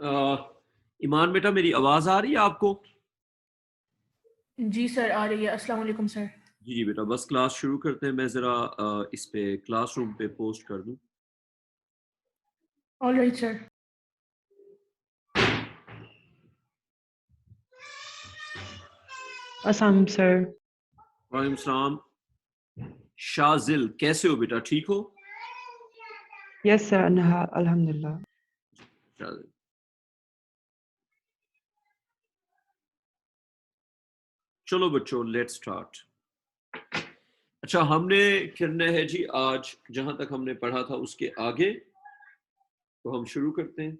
ईमान बेटा, मेरी आवाज आ रही है आपको? जी सर, आ रही है। अस्सलाम वालेकुम सर। जी जी बेटा, बस क्लास शुरू करते हैं। मैं ज़रा इस पे क्लासरूम पे पोस्ट कर दूं। All right sir. Assam sir. वालेकुम सलाम। शाजिल, कैसे हो बेटा? ठीक हो? यस सर, अल्हम्दुलिल्लाह। शाजिल, चलो बच्चों, लेट्स स्टार्ट। अच्छा, हमने करना है जी आज जहां तक हमने पढ़ा था उसके आगे, तो हम शुरू करते हैं।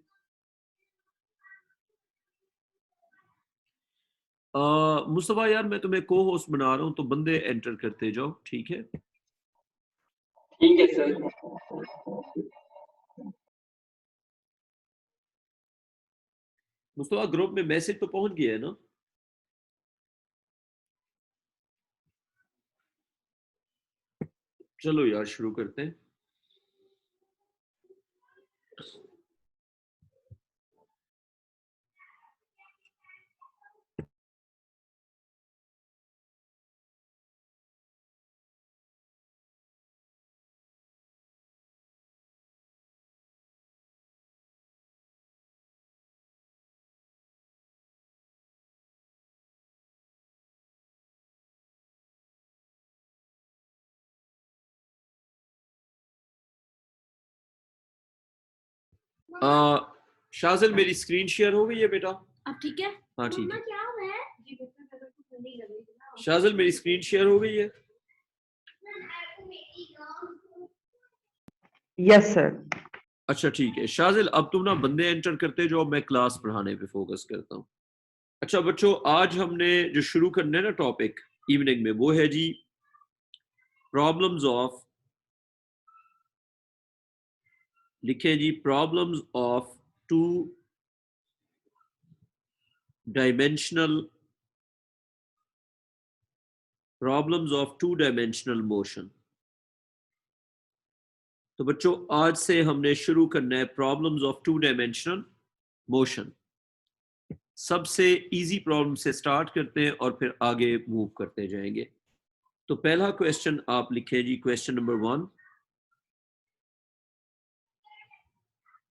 मुस्तफा यार, मैं तुम्हें को होस्ट बना रहा हूं, तो बंदे एंटर करते जाओ, ठीक है? ठीक है सर। मुस्तफा, ग्रुप में मैसेज तो पहुंच गया है ना? चलो यार, शुरू करते हैं। शाजिल, मेरी स्क्रीन शेयर हो गई है बेटा? अब ठीक है? हाँ ठीक है। क्या है? शाजिल, मेरी स्क्रीन शेयर हो गई है? Yes sir. अच्छा ठीक है। शाजिल, अब तुम ना बंदे एंटर करते जाओ, मैं क्लास पढ़ाने पे फोकस करता हूँ। अच्छा बच्चों, आज हमने जो शुरू करना है ना टॉपिक इवनिंग में, वो है जी प्रॉब्लम्स ऑफ, लिखे जी, problems of two dimensional problems of two dimensional motion. तो बच्चों, आज से हमने शुरू करना है problems of two dimensional motion. सबसे इजी प्रॉब्लम से स्टार्ट करते हैं और फिर आगे मूव करते जाएंगे। तो पहला क्वेश्चन आप लिखें जी, क्वेश्चन नंबर 1।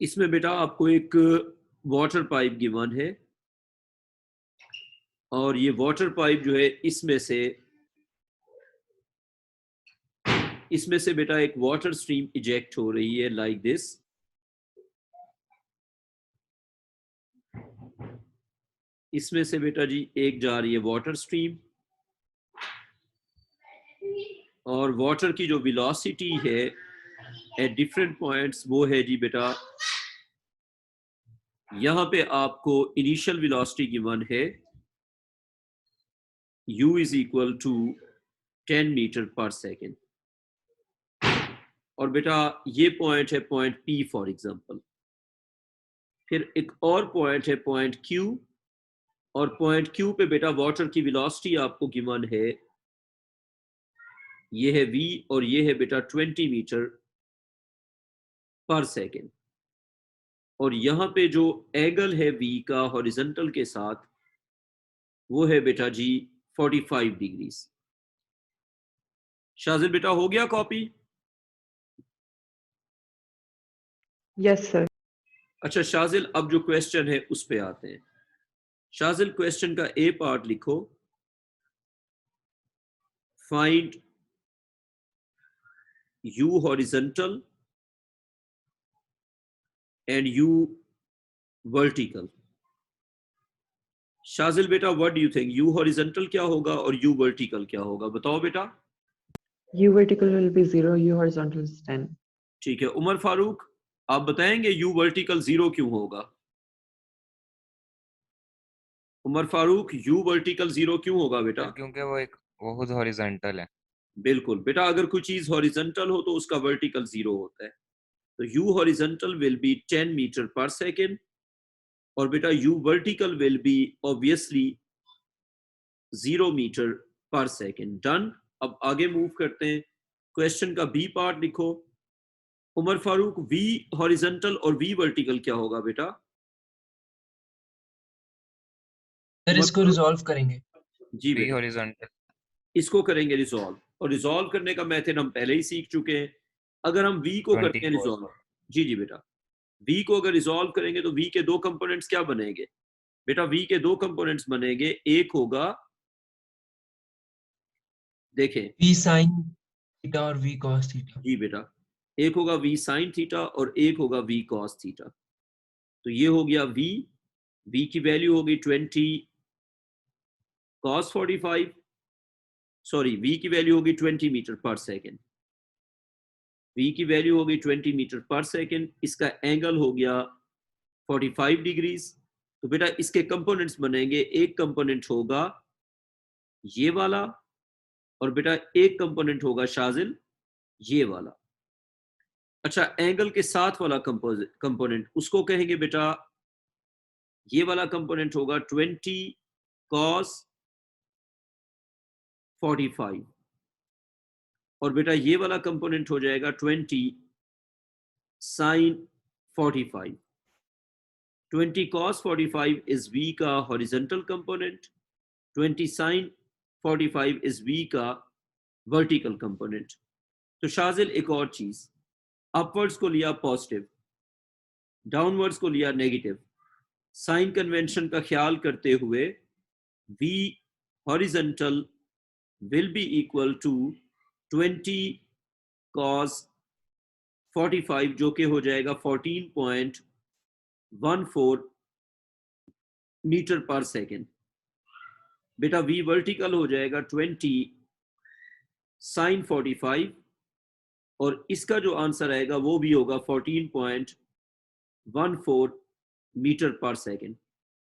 इसमें बेटा आपको एक वाटर पाइप गिवन है, और ये वाटर पाइप जो है इसमें से बेटा एक वाटर स्ट्रीम इजेक्ट हो रही है लाइक दिस। इसमें से बेटा जी एक जा रही है वाटर स्ट्रीम, और वाटर की जो वेलोसिटी है एट डिफरेंट पॉइंट्स वो है जी बेटा, यहां पे आपको इनिशियल वेलोसिटी गिवन है u is equal to 10 metre per second. और बेटा ये पॉइंट है पॉइंट P फॉर एग्जांपल। फिर एक और पॉइंट है पॉइंट Q, और पॉइंट Q पे बेटा वाटर की वेलोसिटी आपको गिवन है, ये है v, और ये है बेटा 20 मीटर पर सेकेंड। और यहां पे जो एंगल है v का हॉरिजॉन्टल के साथ, वो है बेटा जी 45 डिग्रीज। शाजिल बेटा, हो गया कॉपी? Yes sir. अच्छा शाजिल, अब जो क्वेश्चन है उस पे आते हैं। शाजिल, क्वेश्चन का ए पार्ट लिखो, find u horizontal and u vertical। Shajil बेटा, what do you think, u horizontal क्या होगा और u vertical क्या होगा? बताओ बेटा। U vertical will be 0, U horizontal is 10. ठीक है। उमर फारूक, आप बताएंगे u vertical 0 क्यों होगा? उमर फारूक, u vertical 0 क्यों होगा बेटा? सर क्योंकि वो खुद हॉरिजॉन्टल है। बिल्कुल बेटा, अगर कोई चीज हॉरिजॉन्टल हो तो उसका वर्टिकल 0 होता है। तो u horizontal will be 10 metre per second, और बेटा u vertical will be obviously 0 metre per second. Done. अब आगे मूव करते हैं। क्वेश्चन का बी पार्ट लिखो। उमर फारूक, v हॉरिजॉन्टल और v वर्टिकल क्या होगा बेटा? सर इसको रिजॉल्व करेंगे। जी V बेटा, हॉरिजॉन्टल। इसको करेंगे रिजॉल्व, और रिजॉल्व करने का मेथड हम पहले ही सीख चुके हैं। अगर हम v को करते हैं 24। रिजॉल्व, जी जी बेटा, v को अगर रिजॉल्व करेंगे तो v के दो कंपोनेंट्स क्या बनेंगे बेटा? v के दो कंपोनेंट्स बनेंगे, एक होगा, देखें, V sin थीटा और V cos थीटा। जी बेटा, एक होगा v sin थीटा और एक होगा v cos थीटा। तो ये हो गया v की वैल्यू होगी 20 cos 45, सॉरी v की वैल्यू होगी 20 मीटर पर सेकेंड, v की वैल्यू होगी 20 मीटर पर सेकेंड, इसका एंगल हो गया 45 डिग्रीज। तो बेटा इसके कंपोनेंट्स बनेंगे, एक कंपोनेंट होगा ये वाला, और बेटा एक कंपोनेंट होगा शाजिल ये वाला। अच्छा, एंगल के साथ वाला कंपोनेंट उसको कहेंगे बेटा, ये वाला कंपोनेंट होगा 20 cos 45, और बेटा ये वाला कंपोनेंट हो जाएगा 20 sin 45। 20 cos 45 is V का horizontal component, 20 sin 45 is V का वर्टिकल कंपोनेंट। तो शाजिल एक और चीज, अपवर्ड्स को लिया पॉजिटिव, डाउनवर्ड्स को लिया नेगेटिव, साइन कन्वेंशन का ख्याल करते हुए V horizontal will be equal to 20 cos 45, जो कि हो जाएगा 14.14 मीटर पर सेकेंड। बेटा V वर्टिकल हो जाएगा 20 sin 45, और इसका जो आंसर आएगा वो भी होगा 14.14 मीटर पर सेकेंड।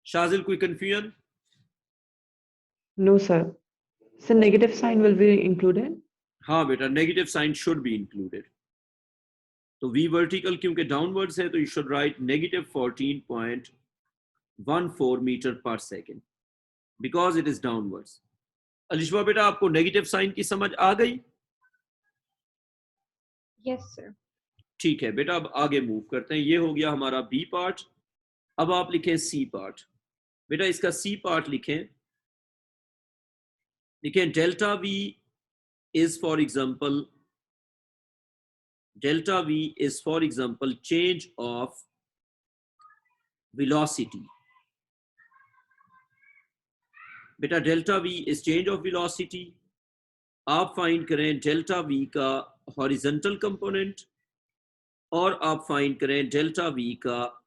शाजिल कोई confusion? No, sir. So negative sign will be included? हाँ बेटा, negative sign should be included. तो V वर्टिकल क्योंकि डाउनवर्ड्स है तो you should write negative 14.14 metre per second because it is downwards. Alishba बेटा, आपको negative sign की समझ आ गई? Yes, sir. ठीक है बेटा, अब आगे मूव करते हैं। ये हो गया हमारा बी पार्ट। अब आप लिखें सी पार्ट। बेटा इसका सी पार्ट लिखें, delta V is for example, delta V is for example change of velocity. बेटा delta V is change of velocity. आप फाइंड करें डेल्टा वी का हॉरिजॉन्टल कंपोनेंट और आप फाइंड करें डेल्टा वी का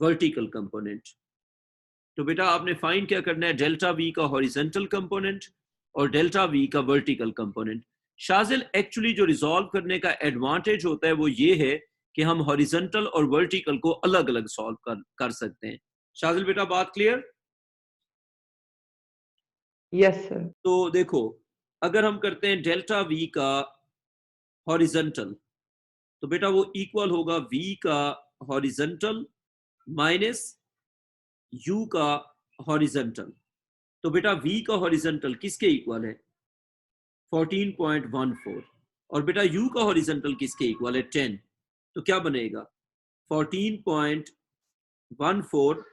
वर्टिकल कंपोनेंट। तो बेटा आपने फाइंड क्या करना है? डेल्टा वी का हॉरिजॉन्टल कंपोनेंट और डेल्टा वी का वर्टिकल कंपोनेंट। शाजिल एक्चुअली जो रिजॉल्व करने का एडवांटेज होता है वो ये है कि हम हॉरिजॉन्टल और वर्टिकल को अलग अलग सॉल्व कर सकते हैं। शाजिल बेटा बात क्लियर? Yes, sir. तो देखो, अगर हम करते हैं डेल्टा वी का हॉरिजॉन्टल, तो बेटा वो इक्वल होगा वी का हॉरिजॉन्टल माइनस यू का हॉरिजॉन्टल। तो बेटा v का हॉरिजॉन्टल किसके इक्वल है? 14.14, और बेटा u का हॉरिजॉन्टल किसके इक्वल है? 10। तो क्या बनेगा? 14.14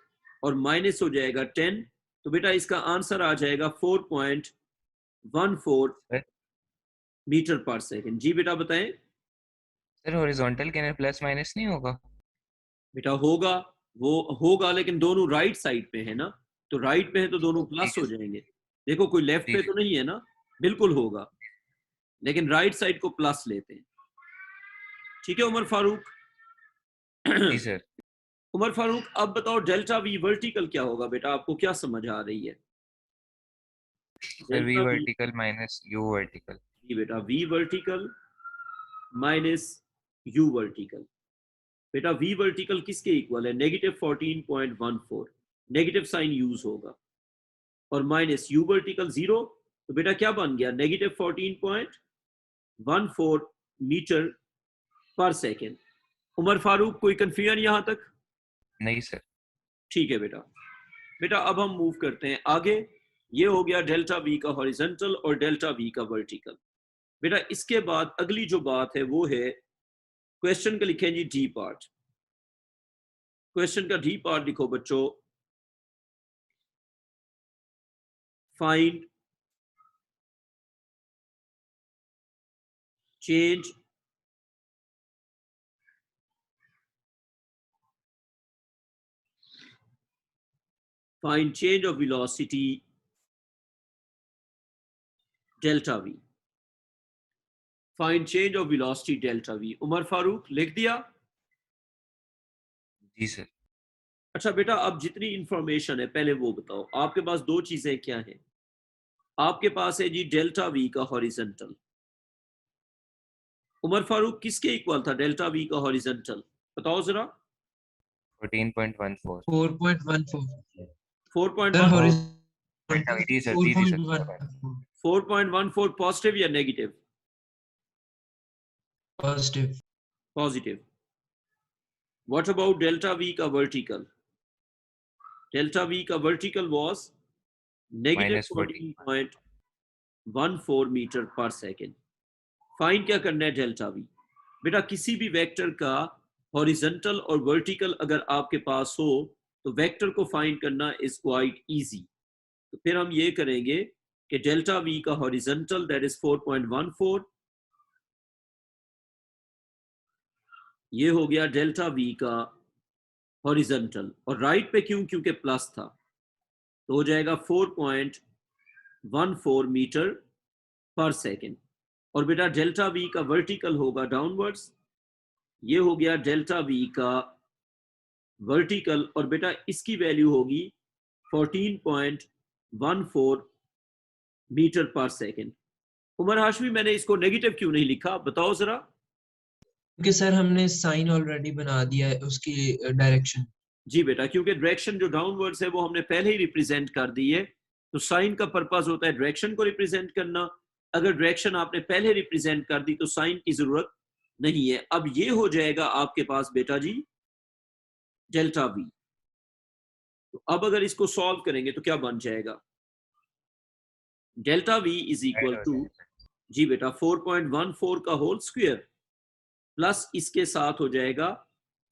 और माइनस हो जाएगा 10। तो बेटा इसका आंसर आ जाएगा 4.14 मीटर पर सेकेंड। जी बेटा बताएं। सर हॉरिजॉन्टल के अंदर प्लस माइनस नहीं होगा? बेटा होगा, वो होगा, लेकिन दोनों राइट साइड पे है ना, तो राइट पे है तो दोनों प्लस हो जाएंगे। देखो कोई लेफ्ट पे तो नहीं है ना, बिल्कुल होगा, लेकिन राइट साइड को प्लस लेते हैं। ठीक है उमर फारूक? जी सर। उमर फारूक अब बताओ डेल्टा वी वर्टिकल क्या होगा बेटा? आपको क्या समझ आ रही है? Sir V vertical minus U vertical. जी बेटा, V vertical minus U vertical. बेटा वी वर्टिकल किसके इक्वल है? नेगेटिव 14.14, नेगेटिव साइन यूज होगा, और माइनस यू वर्टिकल 0। तो बेटा क्या बन गया? Negative 14.14 metre per second. Umar Farooq कोई कंफ्यूजन यहां तक? नहीं सर। ठीक है बेटा। बेटा अब हम मूव करते हैं आगे। ये हो गया डेल्टा वी का हॉरिजॉन्टल और डेल्टा वी का वर्टिकल। बेटा इसके बाद अगली जो बात है वो है, क्वेश्चन का लिखें जी डी पार्ट। क्वेश्चन का डी पार्ट लिखो बच्चों, find change of velocity delta v. Find change of velocity delta v. Umar Farooq लिख दिया? जी सर। अच्छा बेटा, अब जितनी इंफॉर्मेशन है पहले वो बताओ। आपके पास दो चीजें क्या हैं? आपके पास है जी डेल्टा वी का हॉरिजॉन्टल। उमर फारूक किसके इक्वल था डेल्टा वी का हॉरिजॉन्टल? बताओ जरा। 14.14 4.14 4.1 जी सर, जी जी सर। 4.14 पॉजिटिव या negative? Positive. Positive. What about delta V का वर्टिकल? डेल्टा वी का vertical was negative Minus 14.14 metre per second. Find क्या करना है डेल्टा वी? बेटा किसी भी वेक्टर का हॉरिजॉन्टल और वर्टिकल अगर आपके पास हो तो वेक्टर को फाइंड करना इज क्वाइट इजी। तो फिर हम ये करेंगे कि डेल्टा वी का हॉरिजॉन्टल दैट इज 4.14, ये हो गया डेल्टा वी का हॉरिजॉन्टल, और राइट पे क्यों? क्योंकि प्लस था, तो हो जाएगा 4.14 मीटर पर सेकेंड। और बेटा डेल्टा वी का वर्टिकल होगा डाउनवर्ड्स, ये हो गया डेल्टा वी का वर्टिकल, और बेटा इसकी वैल्यू होगी 14.14 metre per second. Umar Hashmi मैंने इसको नेगेटिव क्यों नहीं लिखा, बताओ जरा। क्योंकि सर हमने साइन ऑलरेडी बना दिया है उसकी डायरेक्शन। जी बेटा, क्योंकि डायरेक्शन जो डाउनवर्ड्स है वो हमने पहले ही रिप्रेजेंट कर दी है, तो साइन का पर्पस होता है डायरेक्शन को रिप्रेजेंट करना। अगर डायरेक्शन आपने पहले रिप्रेजेंट कर दी तो साइन की जरूरत नहीं है। अब ये हो जाएगा आपके पास बेटा जी डेल्टा वी। तो अब अगर इसको सॉल्व करेंगे तो क्या बन जाएगा? Delta V is equal to, जी बेटा 4.14 का होल स्क्वायर प्लस इसके साथ हो जाएगा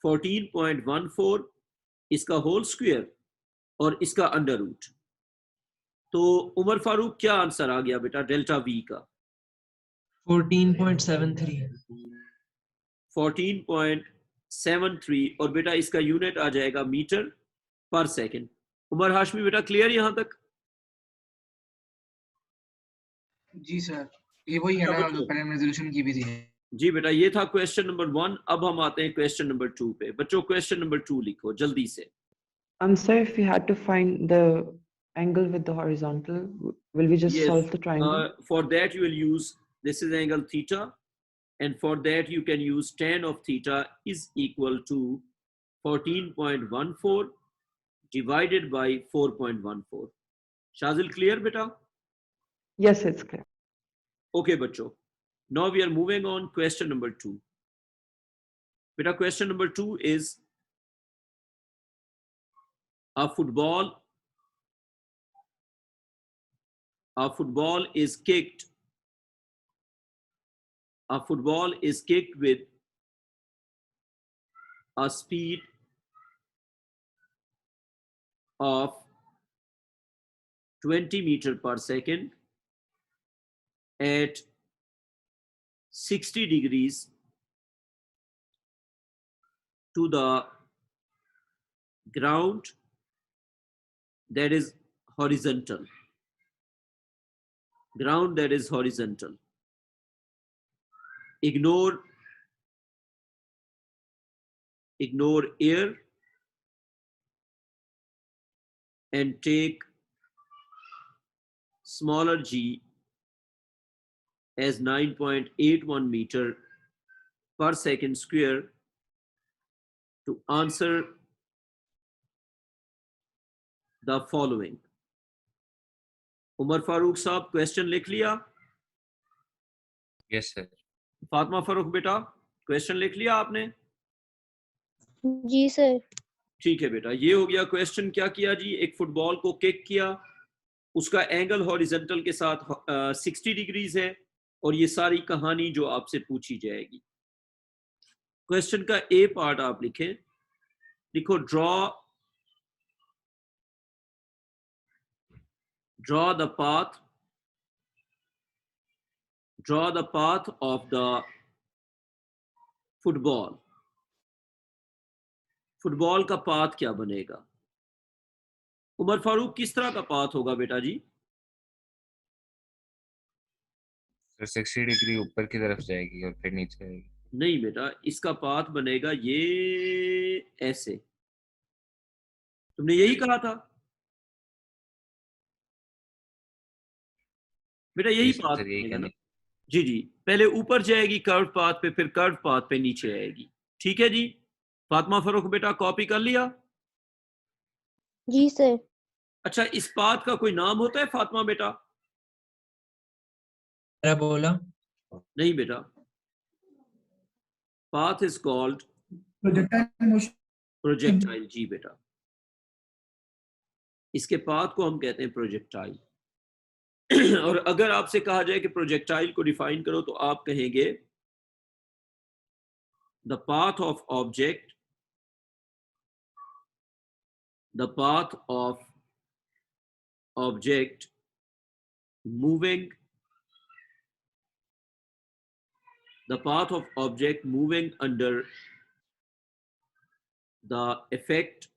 14.14 इसका होल स्क्वायर और इसका अंडर रूट। तो उमर फारूक क्या आंसर आ गया बेटा डेल्टा वी का? 14.73। 14.73, और बेटा इसका यूनिट आ जाएगा metre per second. Umar Hashmi बेटा क्लियर यहां तक? जी सर, ये वही है ना जो पहले हमने रेजोल्यूशन की भी थी। जी बेटा, ये था क्वेश्चन नंबर 1। अब हम आते हैं क्वेश्चन नंबर 2 पे। बच्चों क्वेश्चन नंबर 2 लिखो जल्दी से। Sir, if we had to find the angle with the horizontal, will we just solve the triangle? For that you will use, this is angle theta, and for that you can use tan of theta is equal to 14.14 divided by 4.14. Shazil, clear beta? Yes, it's clear. Okay bachcho, now we are moving on question number 2. Beta question number 2 is a football is kicked with a speed of 20 meter per second at 60 degrees to the ground that is horizontal. Ground that is horizontal. Ignore air and take smaller g as 9.81 meter per second square to answer the following. Umar Farooq साहब question लिख लिया? Yes sir. Fatima Farooq बेटा question लिख लिया आपने? जी sir. ठीक है बेटा, ये हो गया क्वेश्चन। क्या किया जी? एक फुटबॉल को किक किया, उसका एंगल हॉरिजॉन्टल के साथ 60 डिग्रीज है, और ये सारी कहानी जो आपसे पूछी जाएगी। क्वेश्चन का ए पार्ट आप लिखें, लिखो draw the path of the football. Football का पाथ क्या बनेगा? उमर फारूक, किस तरह का पाथ होगा बेटा जी? तो 60 डिग्री ऊपर की तरफ जाएगी और फिर नीचे आएगी। नहीं बेटा, इसका पाथ बनेगा ये ऐसे। तुमने यही कहा था बेटा, यही जी पाथ सर, यही बनेगा ना? कहने। जी जी, पहले ऊपर जाएगी कर्व पाथ पे, फिर कर्व पाथ पे नीचे आएगी। ठीक है जी। फातिमा फरूक बेटा, कॉपी कर लिया? जी सर। अच्छा, इस पाथ का कोई नाम होता है फातिमा बेटा? क्या बोला? नहीं बेटा, path is called projectile motion. Projectile. जी बेटा, इसके पाथ को हम कहते हैं प्रोजेक्टाइल। और अगर आपसे कहा जाए कि प्रोजेक्टाइल को डिफाइन करो, तो आप कहेंगे the path of object, the path of object moving, the path of object moving under the effect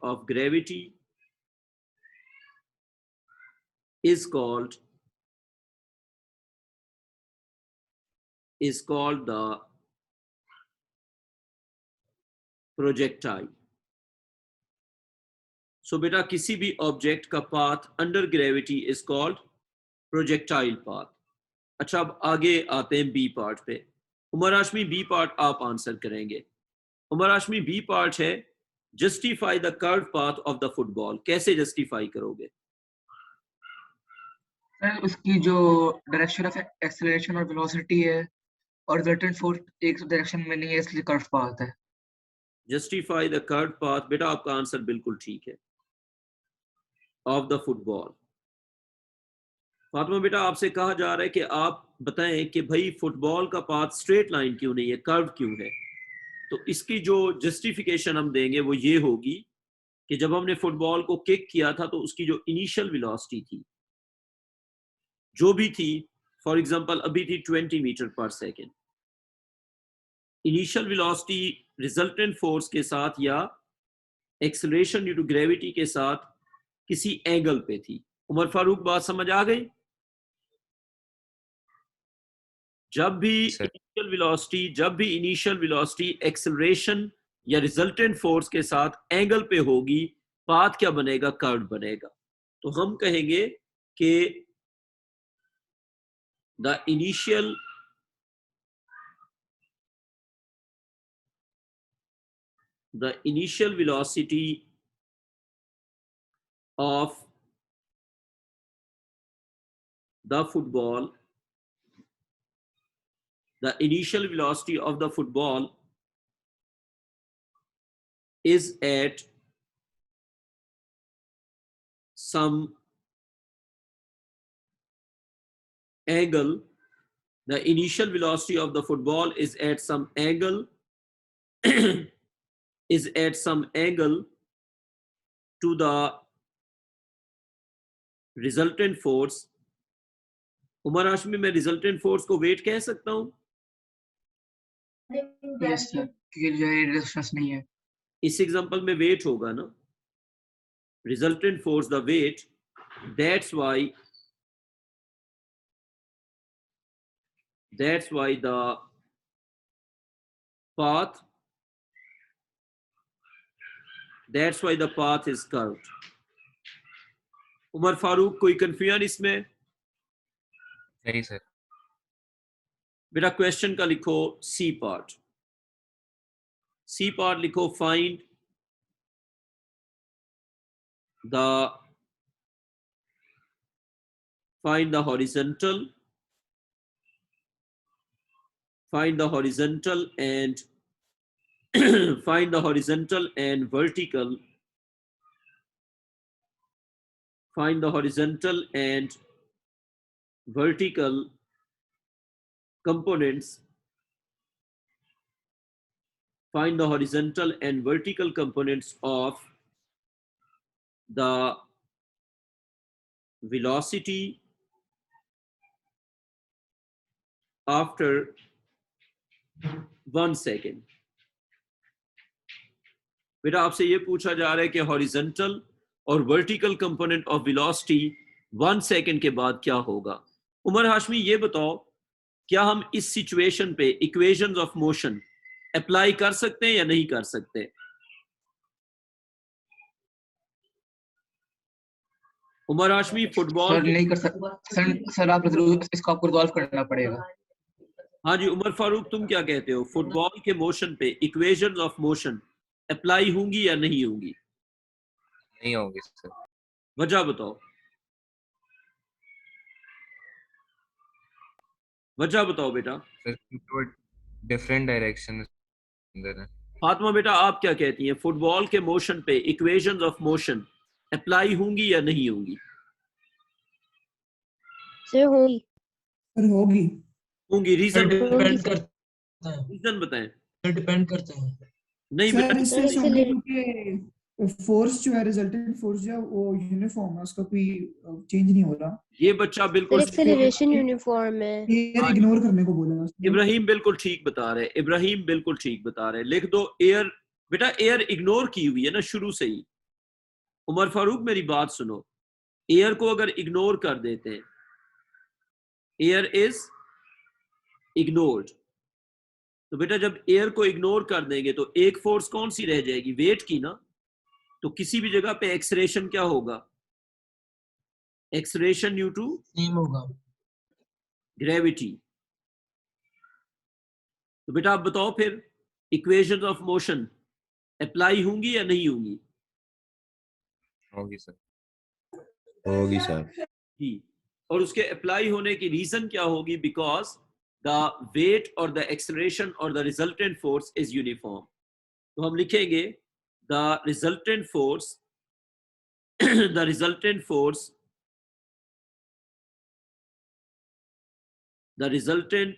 of gravity is called the projectile. So बेटा, किसी भी ऑब्जेक्ट का path under gravity is called projectile path. अच्छा, अब आगे आते हैं B part पे। उमर हाशमी, बी पार्ट आप आंसर करेंगे। उमर हाशमी, बी पार्ट है justify the curve path of the football. कैसे जस्टिफाई करोगे? सर उसकी जो डायरेक्शन ऑफ एक्सेलरेशन और वेलोसिटी है और रिजल्टेंट फोर्स एक डायरेक्शन में नहीं है, इसलिए कर्व पाथ है। Justify the curve path. बेटा, आपका आंसर बिल्कुल ठीक है, ऑफ द फुटबॉल। फातिमा बेटा, आपसे कहा जा रहा है कि आप बताएं कि भाई फुटबॉल का पाथ स्ट्रेट लाइन क्यों नहीं है, कर्व क्यों है? तो इसकी जो जस्टिफिकेशन हम देंगे वो ये होगी कि जब हमने फुटबॉल को किक किया था, तो उसकी जो इनिशियल वेलोसिटी थी, जो भी थी, फॉर एग्जांपल अभी थी 20 metre per second. Initial velocity resultant force के साथ या एक्सेलरेशन ड्यू टू ग्रेविटी के साथ किसी एंगल पे थी। उमर फारूक, बात समझ आ गई? जब भी इनिशियल वेलोसिटी एक्सेलरेशन या रिजल्टेंट फोर्स के साथ एंगल पे होगी, पाथ क्या बनेगा? कर्व बनेगा। तो हम कहेंगे कि the initial velocity of the football is at some angle. The initial velocity of the football is at some angle is at some angle to the resultant force. Umar Hashmi, मैं रिजल्टेंट फोर्स को wait कह सकता हूं? Yes sir, क्योंकि जो है resistance नहीं है। इस एग्जांपल में वेट होगा ना, resultant force the weight. that's why the path is curved. Umar Farooq, कोई कंफ्यूजन इसमें? नहीं सर। बेटा, क्वेश्चन का लिखो सी पार्ट। सी पार्ट लिखो, find the horizontal and find the horizontal and vertical components. Find the horizontal and vertical components of the velocity after 1 second. बेटा आपसे ये पूछा जा रहा है कि हॉरिजॉन्टल और vertical component of velocity 1 second के बाद क्या होगा। उमर हाशमी ये बताओ, क्या हम इस सिचुएशन पे इक्वेशंस ऑफ मोशन अप्लाई कर सकते हैं या नहीं कर सकते? उमर हाशमी फुटबॉल सर नहीं कर सकते सर, आप इसको आपको रिजॉल्व करना पड़ेगा। हाँ जी, उमर फारूक तुम क्या कहते हो, फुटबॉल के मोशन पे इक्वेशंस ऑफ मोशन अप्लाई होंगी या नहीं होंगी? नहीं होगी सर। वजह बताओ, वजह बताओ बेटा। सर डिफरेंट डायरेक्शन अंदर है। फातिमा बेटा आप क्या कहती हैं, फुटबॉल के मोशन पे इक्वेशंस ऑफ मोशन अप्लाई होंगी या नहीं होंगी? सर होंगी। सर होगी। होंगी, रीजन डिपेंड करता है, रीजन बताएं। डिपेंड करता है। नहीं बेटा, सर इससे सर, होंगे इसलिए- क्योंकि फोर्स जो है, रिजल्टेंट फोर्स जो है वो यूनिफॉर्म है, उसका कोई चेंज नहीं हो रहा। ये बच्चा सर बिल्कुल एक्सेलरेशन यूनिफॉर्म है। एयर इग्नोर करने को बोला उसने। इब्राहिम बिल्कुल ठीक बता रहे, इब्राहिम बिल्कुल ठीक बता रहे। लिख दो एयर। बेटा एयर इग्नोर की हुई है ना शुरू से ही। उमर फारूक मेरी बात सुनो, एयर को अगर इग्नोर कर देते हैं, एयर इज इग्नोर्ड, तो बेटा जब एयर को इग्नोर कर देंगे तो एक फोर्स कौन सी रह जाएगी, वेट की ना। तो किसी भी जगह पे एक्सलेरेशन क्या होगा, एक्सलेरेशन ड्यू टू सेम होगा। ग्रेविटी। तो बेटा आप बताओ फिर इक्वेशंस ऑफ मोशन अप्लाई होंगी या नहीं होंगी? होगी सर। होगी सर। जी, और उसके अप्लाई होने की रीजन क्या होगी, बिकॉज द वेट और द एक्सेलरेशन और the resultant force is uniform. तो हम लिखेंगे the resultant force the resultant force the resultant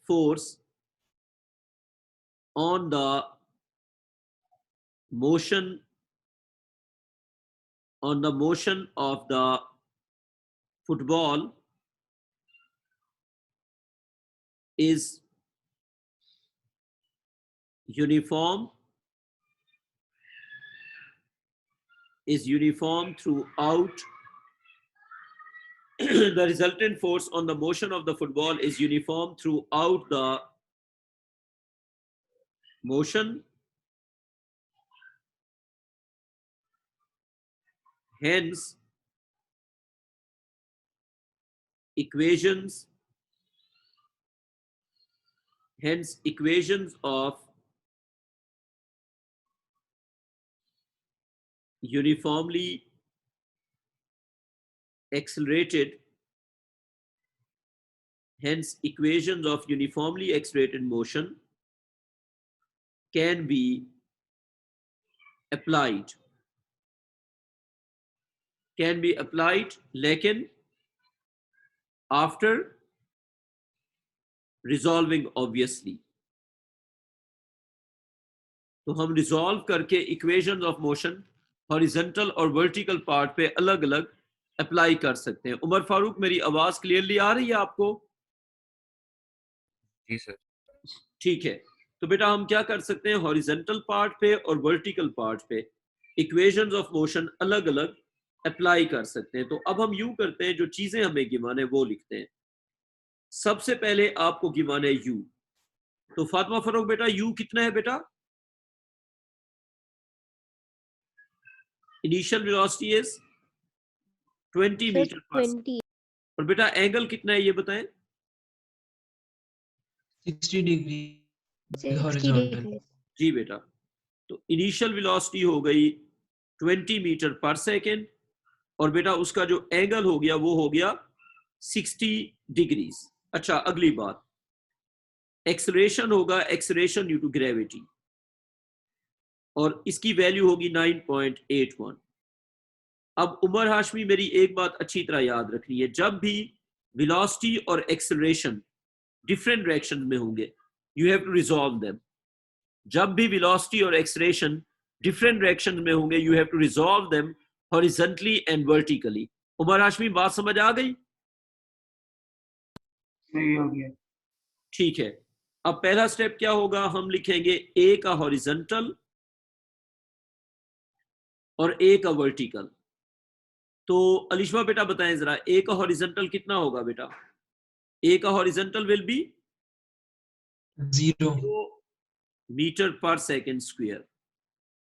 force on the motion of the football is uniform throughout the resultant force on the motion of the football is uniform throughout the motion, hence equations of uniformly accelerated motion can be applied लेकिन after resolving obviously। तो हम resolve करके equations of motion horizontal और vertical part पे अलग अलग apply कर सकते हैं। उमर फारूक मेरी आवाज क्लियरली आ रही है आपको? जी सर। ठीक है, तो बेटा हम क्या कर सकते हैं, हॉरिजॉन्टल पार्ट पे और वर्टिकल पार्ट पे इक्वेशंस ऑफ मोशन अलग अलग अप्लाई कर सकते हैं। तो अब हम यूं करते हैं, जो चीजें हमें गिवन है वो लिखते हैं। सबसे पहले आपको गिवन है यू, तो फातिमा फरोग बेटा यू कितना है बेटा? Initial velocity is 20 sir metre per 20। और बेटा एंगल कितना है ये बताएं? 60 डिग्री 60 हॉरिजॉन्टल। डिग्री। जी बेटा, तो इनिशियल वेलोसिटी हो गई 20 मीटर पर सेकेंड और बेटा उसका जो एंगल हो गया वो हो गया 60 डिग्रीज। अच्छा अगली बात, एक्सेलरेशन होगा एक्सेलरेशन ड्यू टू ग्रेविटी और इसकी वैल्यू होगी 9.81। अब उमर हाशमी मेरी एक बात अच्छी तरह याद रखनी है, जब भी वेलोसिटी और एक्सेलरेशन डिफरेंट डायरेक्शन में होंगे you have to resolve them. जब भी वेलोसिटी और एक्सेलरेशन डिफरेंट डायरेक्शन में होंगे you have to resolve them horizontally and vertically. Umar Hashmi, बात समझ आ गई? सही हो गया। ठीक है, अब पहला स्टेप क्या होगा, हम लिखेंगे ए का हॉरिजॉन्टल और ए का वर्टिकल। तो अलिशमा बेटा बताएं जरा, ए का हॉरिजॉन्टल कितना होगा बेटा? ए का horizontal will be 0 metre per second square.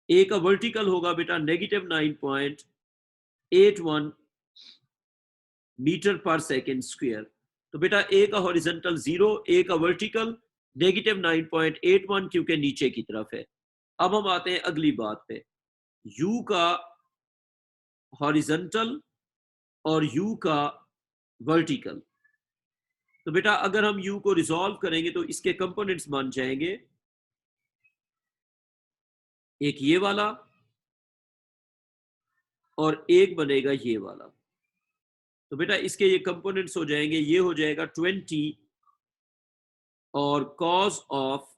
ए का वर्टिकल होगा बेटा -9.81 मीटर पर सेकेंड स्क्वायर। तो बेटा ए का हॉरिजॉन्टल 0, ए का वर्टिकल -9.81 क्योंकि नीचे की तरफ है। अब हम आते हैं अगली बात पे, यू का हॉरिजॉन्टल और यू का वर्टिकल। तो बेटा अगर हम यू को रिजॉल्व करेंगे तो इसके कंपोनेंट्स बन जाएंगे, एक ये वाला और एक बनेगा ये वाला। तो बेटा इसके ये कंपोनेंट्स हो जाएंगे, ये हो जाएगा 20 और cos ऑफ,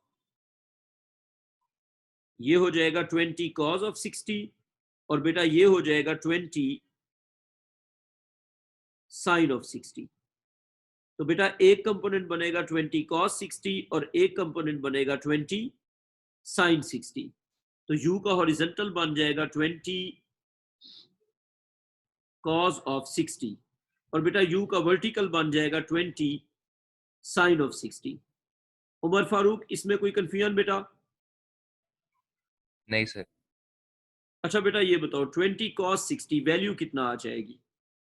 ये हो जाएगा 20 cos ऑफ 60 और बेटा ये हो जाएगा 20 sin ऑफ 60। तो बेटा एक कंपोनेंट बनेगा 20 cos 60 और एक कंपोनेंट बनेगा 20 sin 60। तो u का हॉरिजॉन्टल बन जाएगा 20 cos ऑफ 60 और बेटा u का वर्टिकल बन जाएगा 20 sin ऑफ 60। उमर फारूक, इसमें कोई कंफ्यूजन बेटा? नहीं सर। अच्छा बेटा ये बताओ, 20 cos 60 वैल्यू कितना आ जाएगी?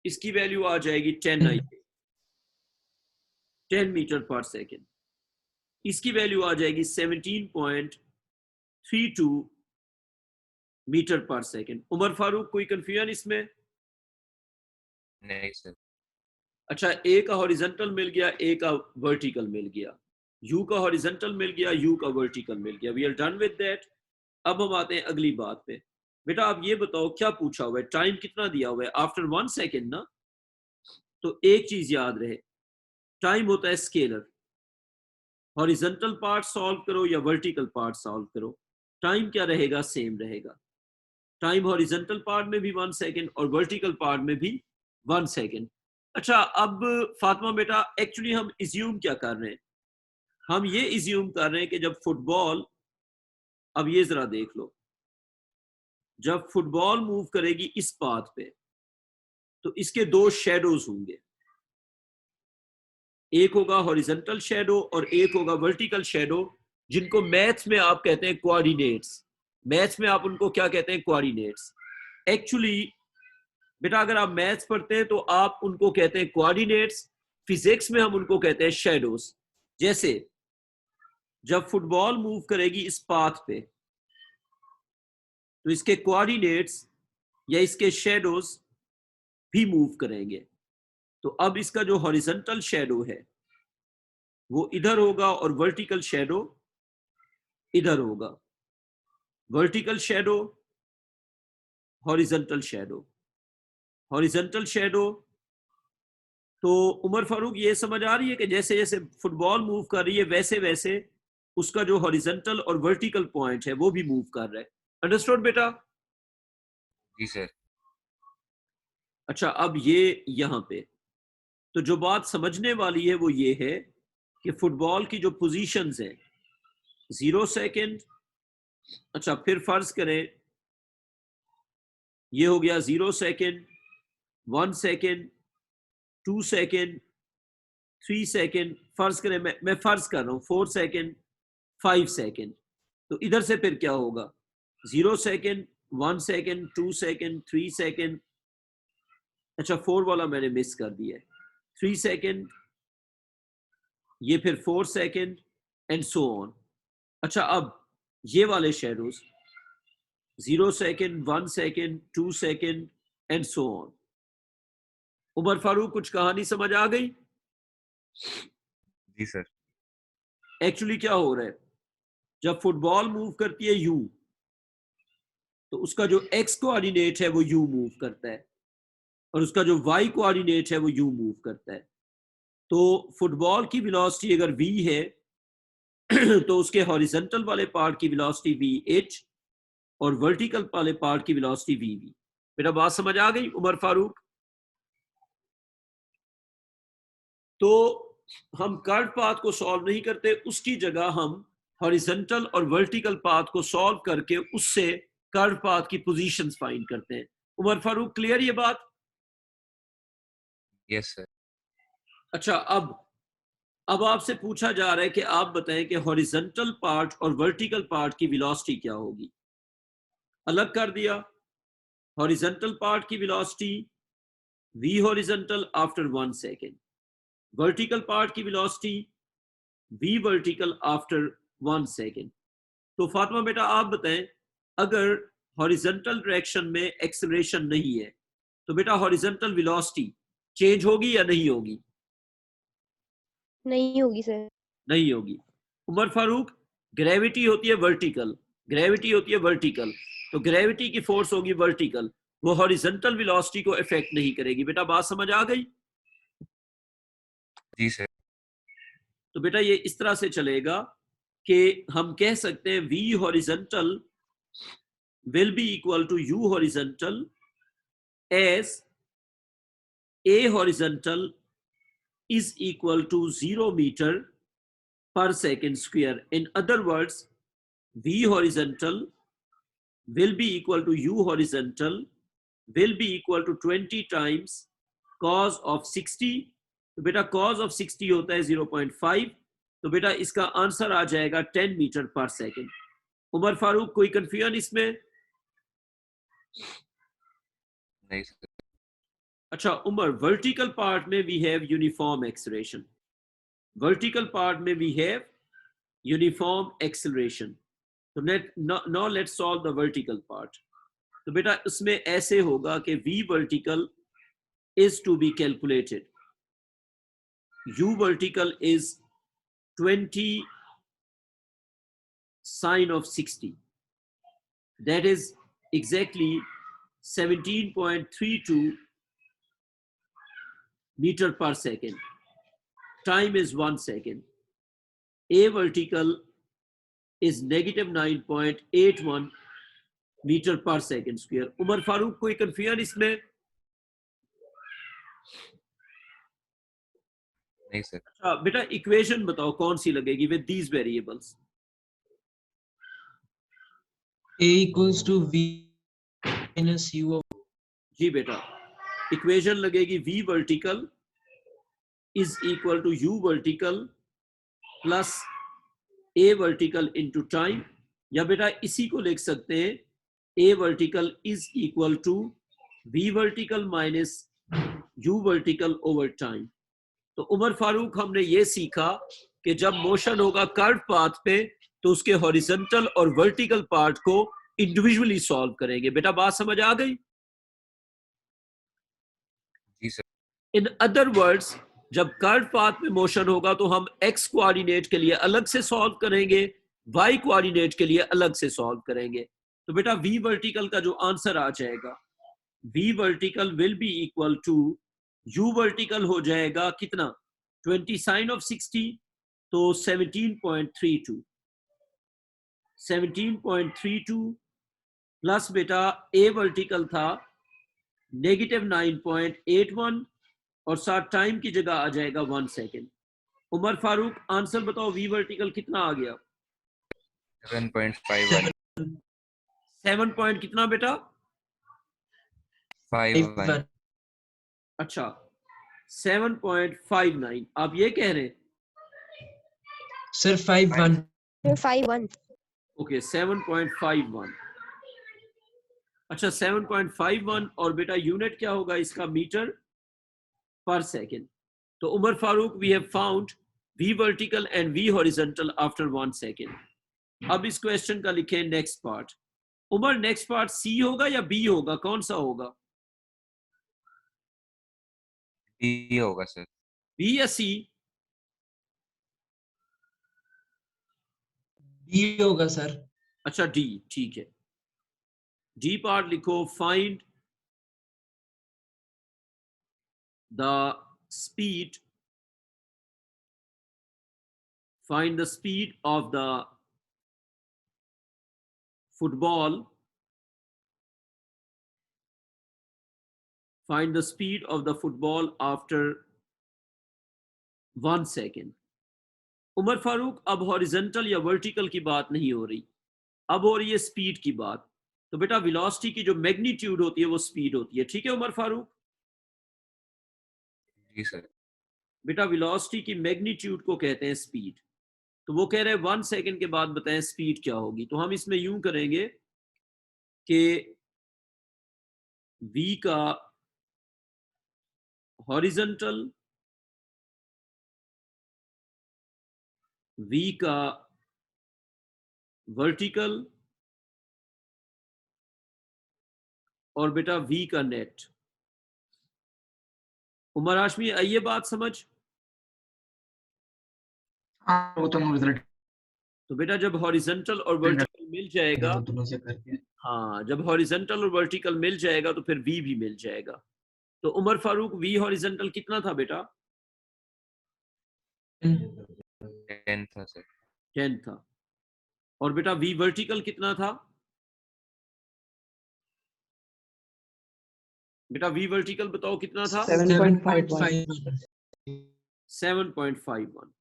इसकी वैल्यू आ जाएगी 10 आई 10 मीटर पर सेकेंड। इसकी वैल्यू आ जाएगी 17.32 metre per second. Umar Farooq, कोई कंफ्यूजन इसमें? नहीं सर। अच्छा, ए का हॉरिजॉन्टल मिल गया, ए का वर्टिकल मिल गया, यू का हॉरिजॉन्टल मिल गया, यू का वर्टिकल मिल गया। We are done with that. अब हम आते हैं अगली बात पे। बेटा आप ये बताओ क्या पूछा हुआ है, टाइम कितना दिया हुआ है? आफ्टर 1 सेकेंड ना। तो एक चीज याद रहे, टाइम होता है स्केलर। हॉरिजॉन्टल पार्ट सॉल्व करो या वर्टिकल पार्ट सॉल्व करो, टाइम क्या रहेगा? सेम रहेगा। टाइम हॉरिजॉन्टल पार्ट में भी 1 सेकेंड और वर्टिकल पार्ट में भी 1 सेकेंड। अच्छा, अब फातिमा बेटा एक्चुअली हम इज्यूम क्या कर रहे हैं? हम ये इज्यूम कर रहे हैं कि जब फुटबॉल, अब ये जरा देख लो, जब फुटबॉल मूव करेगी इस पाथ पे तो इसके दो शेडोज होंगे, एक होगा हॉरिजॉन्टल शेडो और एक होगा वर्टिकल शेडो, जिनको मैथ्स में आप कहते हैं कोऑर्डिनेट्स। मैथ्स में आप उनको क्या कहते हैं? कोऑर्डिनेट्स। एक्चुअली बेटा अगर आप मैथ्स पढ़ते हैं तो आप उनको कहते हैं कोऑर्डिनेट्स, फिजिक्स में हम उनको कहते हैं शेडोज। जैसे जब फुटबॉल मूव करेगी इस पाथ पे तो इसके कोऑर्डिनेट्स या इसके शेडोज भी मूव करेंगे। तो अब इसका जो हॉरिजॉन्टल शेडो है वो इधर होगा और वर्टिकल शेडो इधर होगा। Vertical shadow, horizontal shadow, horizontal shadow. तो उमर फारूक ये समझ आ रही है कि जैसे जैसे फुटबॉल मूव कर रही है वैसे वैसे उसका जो हॉरिजॉन्टल और वर्टिकल पॉइंट है वो भी मूव कर रहा है। अंडरस्टूड बेटा? जी सर। अच्छा, अब ये यहाँ पे तो जो बात समझने वाली है वो ये है कि फुटबॉल की जो पोजीशंस हैं 0 सेकेंड, अच्छा फिर फर्ज करें ये हो गया 0 सेकेंड, 1 सेकेंड, 2 सेकेंड, 3 सेकेंड, फर्ज करें मैं फर्ज कर रहा हूँ 4 सेकेंड, 5 सेकेंड। तो इधर से फिर क्या होगा? 0 सेकेंड, 1 सेकेंड, 2 सेकेंड, 3 सेकेंड, अच्छा 4 वाला मैंने मिस कर दिया है, 3 सेकेंड, ये फिर 4 सेकेंड एंड सो ऑन। अच्छा अब ये वाले shadows 0 second, 1 second, 2 second and so on. Umar Farooq, कुछ कहानी समझ आ गई? जी सर। एक्चुअली क्या हो रहा है, जब फुटबॉल मूव करती है यू तो उसका जो एक्स कोऑर्डिनेट है वो यू मूव करता है और उसका जो वाई कोऑर्डिनेट है वो यू मूव करता है। तो फुटबॉल की वेलोसिटी अगर v है तो उसके हॉरिजॉन्टल वाले पार्ट की वेलोसिटी vh और वर्टिकल वाले पार्ट की वेलोसिटी vv। बेटा बात समझ आ गई उमर फारूक? तो हम कर्व पाथ को सॉल्व नहीं करते, उसकी जगह हम हॉरिजॉन्टल और वर्टिकल पाथ को सॉल्व करके उससे कर्व पाथ की पोजीशंस फाइंड करते हैं। उमर फारूक क्लियर ये बात? Yes sir. अच्छा, अब आपसे पूछा जा रहा है कि आप बताएं कि हॉरिजॉन्टल पार्ट और वर्टिकल पार्ट की वेलोसिटी क्या होगी। अलग कर दिया, हॉरिजॉन्टल पार्ट की velocity v horizontal after 1 second, vertical part की velocity v vertical after 1 second। तो फातिमा बेटा आप बताएं, अगर हॉरिजॉन्टल डायरेक्शन में एक्सेलरेशन नहीं है तो बेटा हॉरिजॉन्टल वेलोसिटी चेंज होगी या नहीं होगी? नहीं होगी सर। नहीं होगी। उमर फारूक, ग्रेविटी होती है वर्टिकल, ग्रेविटी होती है वर्टिकल, तो ग्रेविटी की फोर्स होगी वर्टिकल, वो हॉरिजॉन्टल वेलोसिटी को इफेक्ट नहीं करेगी। बेटा बात समझ आ गई? जी सर। तो बेटा ये इस तरह से चलेगा कि हम कह सकते हैं v horizontal will be equal to u horizontal as a horizontal is equal to 0 meter per second square. In other words, v horizontal will be equal to u horizontal will be equal to 20 times cos of 60। तो बेटा cos of 60 होता है 0.5, तो बेटा इसका answer आ जाएगा 10 metre per second. Umar Farooq कोई कंफ्यूजन इसमें? नहीं सर। अच्छा उमर, वर्टिकल पार्ट में we have uniform acceleration, vertical part में वी हैव यूनिफॉर्म एक्सेलरेशन। तो now let's solve the vertical part. तो बेटा उसमें ऐसे होगा कि v vertical is to be calculated, u vertical is 20 sine of 60, that is exactly 17.32 meter per second, time is 1 second, a vertical is negative 9.81 metre per second square. Umar Farooq कोई confusion इसमें? नहीं sir. अच्छा बेटा इक्वेशन बताओ कौन सी लगेगी with these variables? a equals to v minus u of जी बेटा, इक्वेशन लगेगी v vertical is equal to u vertical plus a vertical into time, या बेटा इसी को लिख सकते हैं a vertical is equal to v vertical minus u vertical over time. तो उमर फारूक हमने ये सीखा कि जब मोशन होगा कर्व पाथ पे तो उसके हॉरिजॉन्टल और वर्टिकल पार्ट को इंडिविजुअली सॉल्व करेंगे। बेटा बात समझ आ गई? जी सर। इन अदर वर्ड्स, जब कर्व पाथ में मोशन होगा तो हम x कोऑर्डिनेट के लिए अलग से सॉल्व करेंगे, y कोऑर्डिनेट के लिए अलग से सॉल्व करेंगे। तो बेटा v वर्टिकल का जो आंसर आ जाएगा, v vertical will be equal to u vertical हो जाएगा कितना, 20 साइन ऑफ 60, तो 17.32 प्लस बेटा a वर्टिकल था नेगेटिव 9.81 और साथ टाइम की जगह आ जाएगा 1 सेकेंड। उमर फारूक आंसर बताओ v वर्टिकल कितना आ गया? 7.51। 7 पॉइंट कितना बेटा? 51। अच्छा 7.59। आप ये कह रहे हैं? sir 5-1 5-1 okay 7.51। अच्छा 7.51 और बेटा यूनिट क्या होगा इसका? Metre per second. तो Umar Farooq we have found v vertical and v horizontal after 1 second. अब इस क्वेश्चन का लिखें next part. Umar next part C होगा या बी होगा, कौन सा होगा? डी होगा सर। बी या सी? d होगा सर। अच्छा डी, ठीक है। डी पार्ट लिखो, find the speed of the football Find the speed of the football after 1 second. Umar Farooq, अब हॉरिजॉन्टल या वर्टिकल की बात नहीं हो रही, अब हो रही है स्पीड की बात। तो बेटा वेलोसिटी की जो मैग्नीट्यूड होती है वो स्पीड होती है, ठीक है उमर फारूक? जी सर। बेटा वेलोसिटी की मैग्नीट्यूड को कहते हैं स्पीड। तो वो कह रहे हैं 1 सेकंड के बाद बताएं स्पीड क्या होगी। तो हम इसमें यूं करेंगे कि v का हॉरिजॉन्टल, v का वर्टिकल और बेटा v का नेट। उमर हाशमी, आइए बात समझ। हाँ वो तो रिजल्ट तो बेटा जब हॉरिजॉन्टल और वर्टिकल मिल जाएगा, दोनों से करके हाँ जब हॉरिजॉन्टल और वर्टिकल मिल जाएगा तो फिर v भी मिल जाएगा। तो उमर फारूक, v हॉरिजॉन्टल कितना था बेटा? 10 था सर। 10 था। और बेटा v वर्टिकल कितना था? बेटा v वर्टिकल बताओ कितना था? 7.51. 7.51।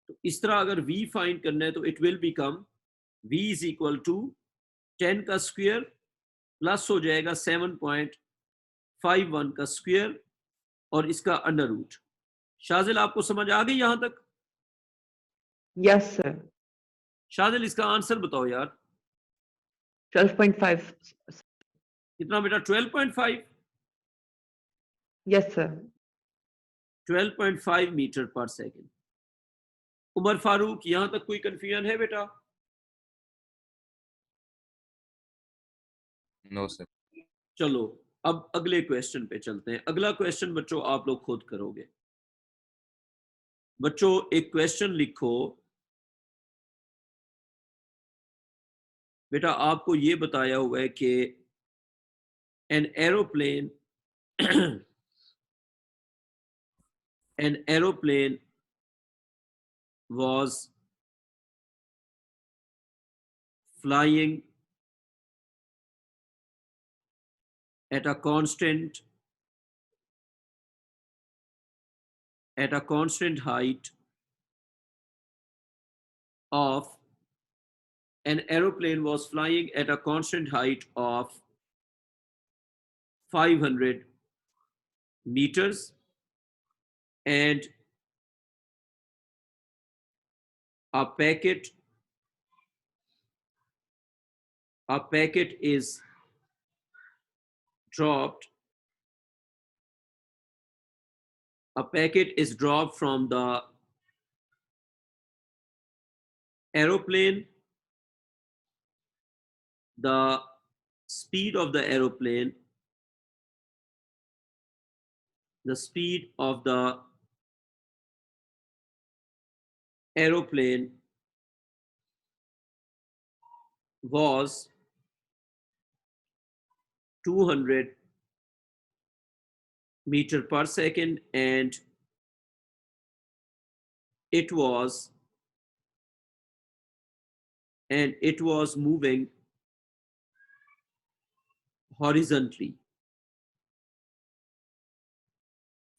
तो इस तरह अगर v फाइंड करना है तो it will become v is equal to 10 का स्क्वायर प्लस हो जाएगा 7.51 का स्क्वायर और इसका अंडर रूट। शाजिल, आपको समझ आ गई यहां तक? Yes, sir. शाजिल, इसका आंसर बताओ यार। 12.5. कितना बेटा? 12.5। Yes, sir. 12.5 metre per second. Umar Farooq, यहां तक कोई कंफ्यूजन है बेटा? No sir. चलो अब अगले क्वेश्चन पे चलते हैं। अगला क्वेश्चन बच्चों आप लोग खुद करोगे। बच्चों एक क्वेश्चन लिखो। बेटा आपको ये बताया हुआ है कि an aeroplane an aeroplane was flying at a constant height of an aeroplane was flying at a constant height of 500 meters and a packet is dropped from the aeroplane. The speed of the aeroplane was 200 meter per second and it was moving horizontally.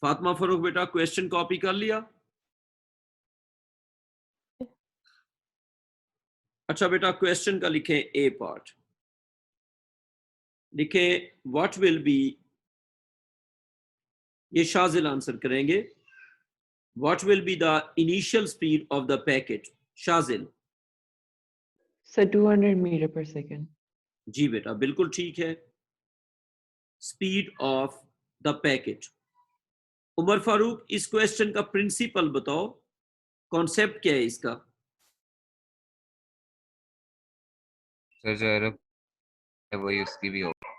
Fatima Farooq बेटा question copy कर लिया? अच्छा बेटा question का लिखें A part. लिखें what will be, ये Shajil answer करेंगे। What will be the initial speed of the packet? Shajil. So 200 meter per second. जी बेटा बिल्कुल ठीक है, speed of the packet. Umar Farooq, इस क्वेश्चन का प्रिंसिपल बताओ, कॉन्सेप्ट क्या है इसका? सर जो एरो है वही उसकी भी होगी।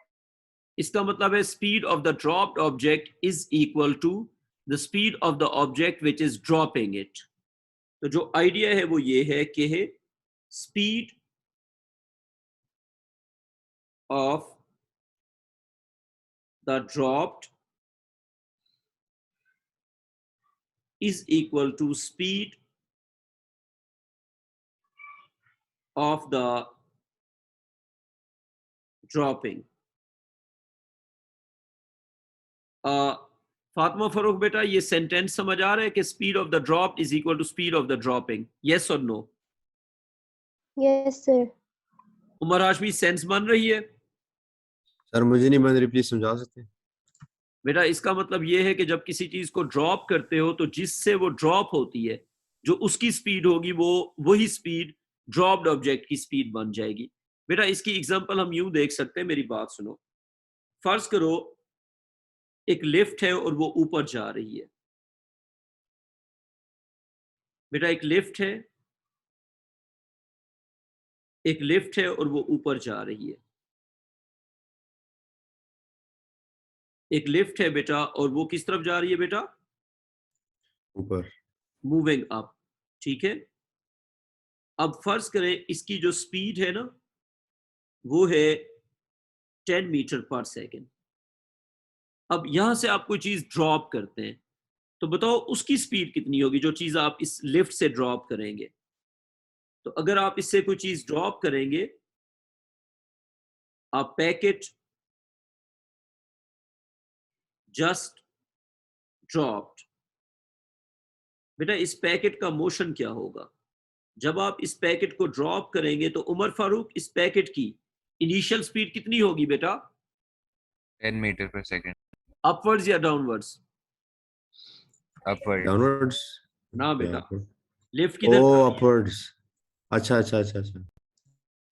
इसका मतलब है speed of the dropped object is equal to the speed of the object which is dropping it. तो जो आइडिया है वो ये है कि speed of the dropped is equal to speed of the dropping. Fatima Farooq बेटा, ये सेंटेंस समझ आ रहा है कि speed of the drop is equal to speed of the dropping? Yes और no? Yes, sir. Umar Hashmi, sense बन रही है? सर मुझे नहीं बन रही, प्लीज समझा सकते हैं? बेटा इसका मतलब ये है कि जब किसी चीज को ड्रॉप करते हो तो जिससे वो ड्रॉप होती है, जो उसकी स्पीड होगी वो वही स्पीड ड्रॉप्ड ऑब्जेक्ट की स्पीड बन जाएगी। बेटा इसकी एग्जांपल हम यूं देख सकते हैं, मेरी बात सुनो। फर्ज करो एक लिफ्ट है और वो ऊपर जा रही है। बेटा एक लिफ्ट है, एक लिफ्ट है और वो ऊपर जा रही है। एक लिफ्ट है बेटा और वो किस तरफ जा रही है बेटा? ऊपर। मूविंग अप, ठीक है। अब फर्ज करें इसकी जो स्पीड है ना वो है 10 मीटर पर सेकेंड। अब यहां से आप कोई चीज ड्रॉप करते हैं तो बताओ उसकी स्पीड कितनी होगी, जो चीज आप इस लिफ्ट से ड्रॉप करेंगे। तो अगर आप इससे कोई चीज ड्रॉप करेंगे, आप पैकेट जस्ट ड्रॉप्ड, बेटा इस पैकेट का मोशन क्या होगा? जब आप इस पैकेट को ड्रॉप करेंगे तो उमर फारूक इस पैकेट की इनिशियल स्पीड कितनी होगी बेटा? 10 मीटर पर सेकंड। अपवर्ड्स या डाउनवर्ड्स? अपवर्ड। डाउनवर्ड्स ना बेटा, upward? लिफ्ट किधर ओ जा रही है? अपवर्ड्स। अच्छा अच्छा अच्छा अच्छा।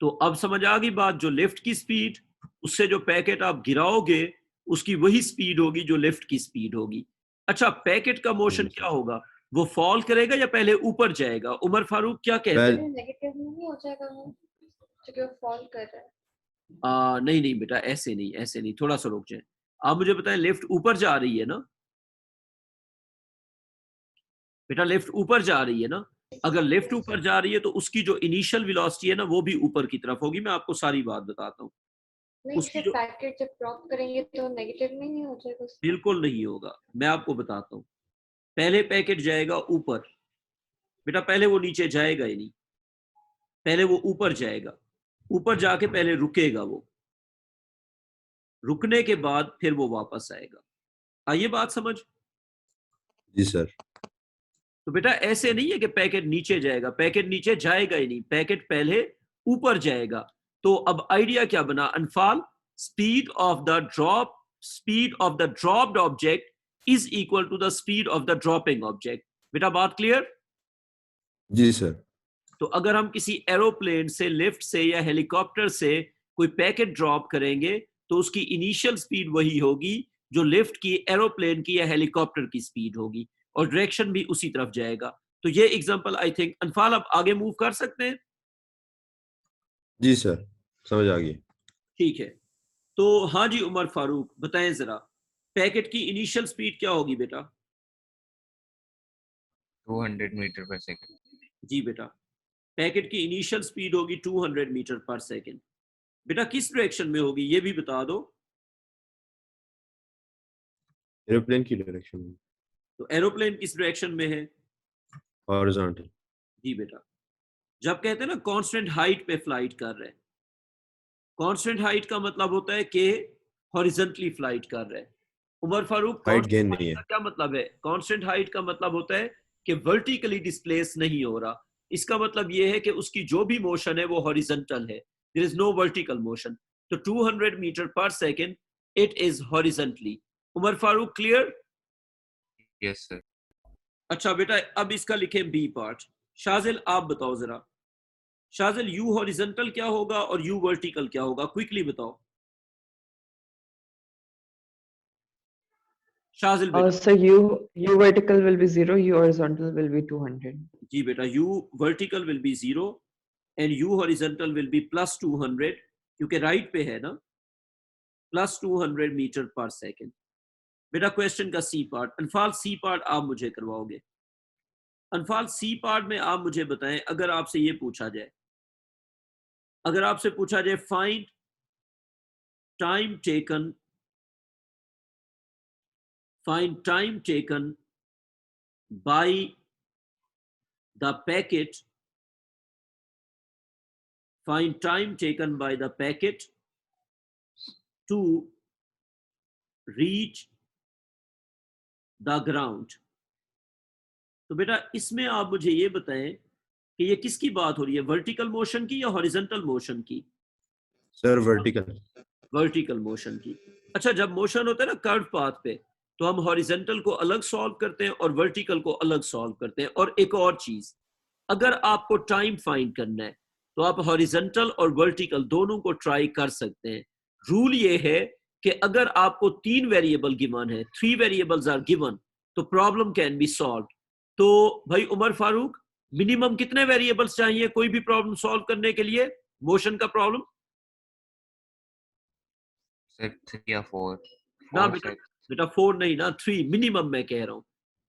तो अब समझ आ गई बात, जो लिफ्ट की स्पीड उससे जो पैकेट आप गिराओगे उसकी वही स्पीड होगी जो लिफ्ट की स्पीड होगी। अच्छा पैकेट का मोशन क्या होगा? वो फॉल करेगा या पहले ऊपर जाएगा? उमर फारूक क्या कहते हैं? पहले नेगेटिव नहीं हो जाएगा वो, क्योंकि वो फॉल कर रहा है। नहीं नहीं बेटा, ऐसे नहीं, ऐसे नहीं, थोड़ा सा रुक जाए। आप मुझे बताएं, लिफ्ट ऊपर जा रही है ना बेटा? लिफ्ट ऊपर जा रही है ना? अगर लिफ्ट ऊपर जा रही है तो उसकी जो इनिशियल वेलोसिटी है ना वो भी ऊपर की तरफ होगी। मैं आपको सारी बात बताता हूँ। नहीं, उसकी सिर्फ जो पैकेट जब ड्रॉप करेंगे तो नेगेटिव नहीं हो जाएगा उसका? बिल्कुल नहीं होगा, मैं आपको बताता हूँ। पहले पैकेट जाएगा ऊपर बेटा, पहले वो नीचे जाएगा ही नहीं, पहले वो ऊपर जाएगा। ऊपर जाके पहले रुकेगा, वो रुकने के बाद फिर वो वापस आएगा। आइए बात समझ। जी सर। तो बेटा ऐसे नहीं है कि पैकेट नीचे जाएगा, पैकेट नीचे जाएगा ही नहीं, पैकेट पहले ऊपर जाएगा। तो अब आइडिया क्या बना Anfal? Speed of the dropped object is equal to the speed of the dropping object. बेटा बात क्लियर? जी सर। तो अगर हम किसी एरोप्लेन से, लिफ्ट से या हेलीकॉप्टर से कोई पैकेट ड्रॉप करेंगे तो उसकी इनिशियल स्पीड वही होगी जो लिफ्ट की, एरोप्लेन की या हेलीकॉप्टर की स्पीड होगी, और डायरेक्शन भी उसी तरफ जाएगा। तो ये एग्जांपल आई थिंक अनफाल अब आगे मूव कर सकते हैं। जी सर समझ आ गई। ठीक है, तो हाँ जी उमर फारूक बताएं जरा, पैकेट की इनिशियल स्पीड क्या होगी बेटा? 200 मीटर पर सेकंड। जी बेटा, पैकेट की इनिशियल स्पीड होगी 200 मीटर पर सेकेंड। बेटा किस डायरेक्शन में होगी ये भी बता दो। एरोप्लेन की डायरेक्शन में। तो एरोप्लेन किस डायरेक्शन में है? हॉरिजॉन्टल। जी बेटा, जब कहते हैं ना कांस्टेंट हाइट पे फ्लाइट कर रहे हैं, कांस्टेंट हाइट का मतलब होता है कि हॉरिजॉन्टली फ्लाइट कर रहे हैं। Umar Farooq height gain constant नहीं हाइट है। का क्या मतलब है? कांस्टेंट हाइट का मतलब होता है कि वर्टिकली डिस्प्लेस नहीं हो रहा। इसका मतलब यह है कि उसकी जो भी मोशन है वो हॉरिजॉन्टल है, there is no vertical motion. तो 200 metre per second it is horizontally. Umar Farooq clear? Yes sir. अच्छा बेटा अब इसका लिखें बी पार्ट। शाजिल आप बताओ जरा, शाजिल यू हॉरिजॉन्टल क्या होगा और यू वर्टिकल क्या होगा, क्विकली बताओ शाजिल बेटा। So u vertical will be 0, u horizontal will be 200. जी बेटा, u vertical will B 0 and u horizontal will be plus 200, क्योंकि राइट पे है ना, प्लस 200 मीटर पर सेकेंड। बेटा क्वेश्चन का सी पार्ट, अनफाल सी पार्ट आप मुझे करवाओगे। अनफाल सी पार्ट में आप मुझे बताएं, अगर आपसे ये पूछा जाए, अगर आपसे पूछा जाए find time taken, find time taken by the packet, find time taken by the packet to reach the ground. तो बेटा इसमें आप मुझे ये बताएं कि ये किसकी बात हो रही है, वर्टिकल मोशन की या हॉरिजॉन्टल मोशन की? Sir vertical. वर्टिकल मोशन की। अच्छा, जब मोशन होता है ना कर्व पाथ पे, तो हम हॉरिजॉन्टल को अलग सॉल्व करते हैं और वर्टिकल को अलग सॉल्व करते हैं। और एक और चीज, अगर आपको टाइम फाइंड करना है तो आप हॉरिजॉन्टल और वर्टिकल दोनों को ट्राई कर सकते हैं। रूल ये है कि अगर आपको 3 वेरिएबल गिवन है, 3 वेरिएबल्स आर गिवन, तो प्रॉब्लम कैन बी सॉल्व। तो भाई उमर फारूक, मिनिमम कितने वेरिएबल्स चाहिए कोई भी प्रॉब्लम सॉल्व करने के लिए, मोशन का प्रॉब्लम? सर 3 या 4? ना 4 बेटा, सर। बेटा 4 नहीं ना, 3 मिनिमम मैं कह रहा हूं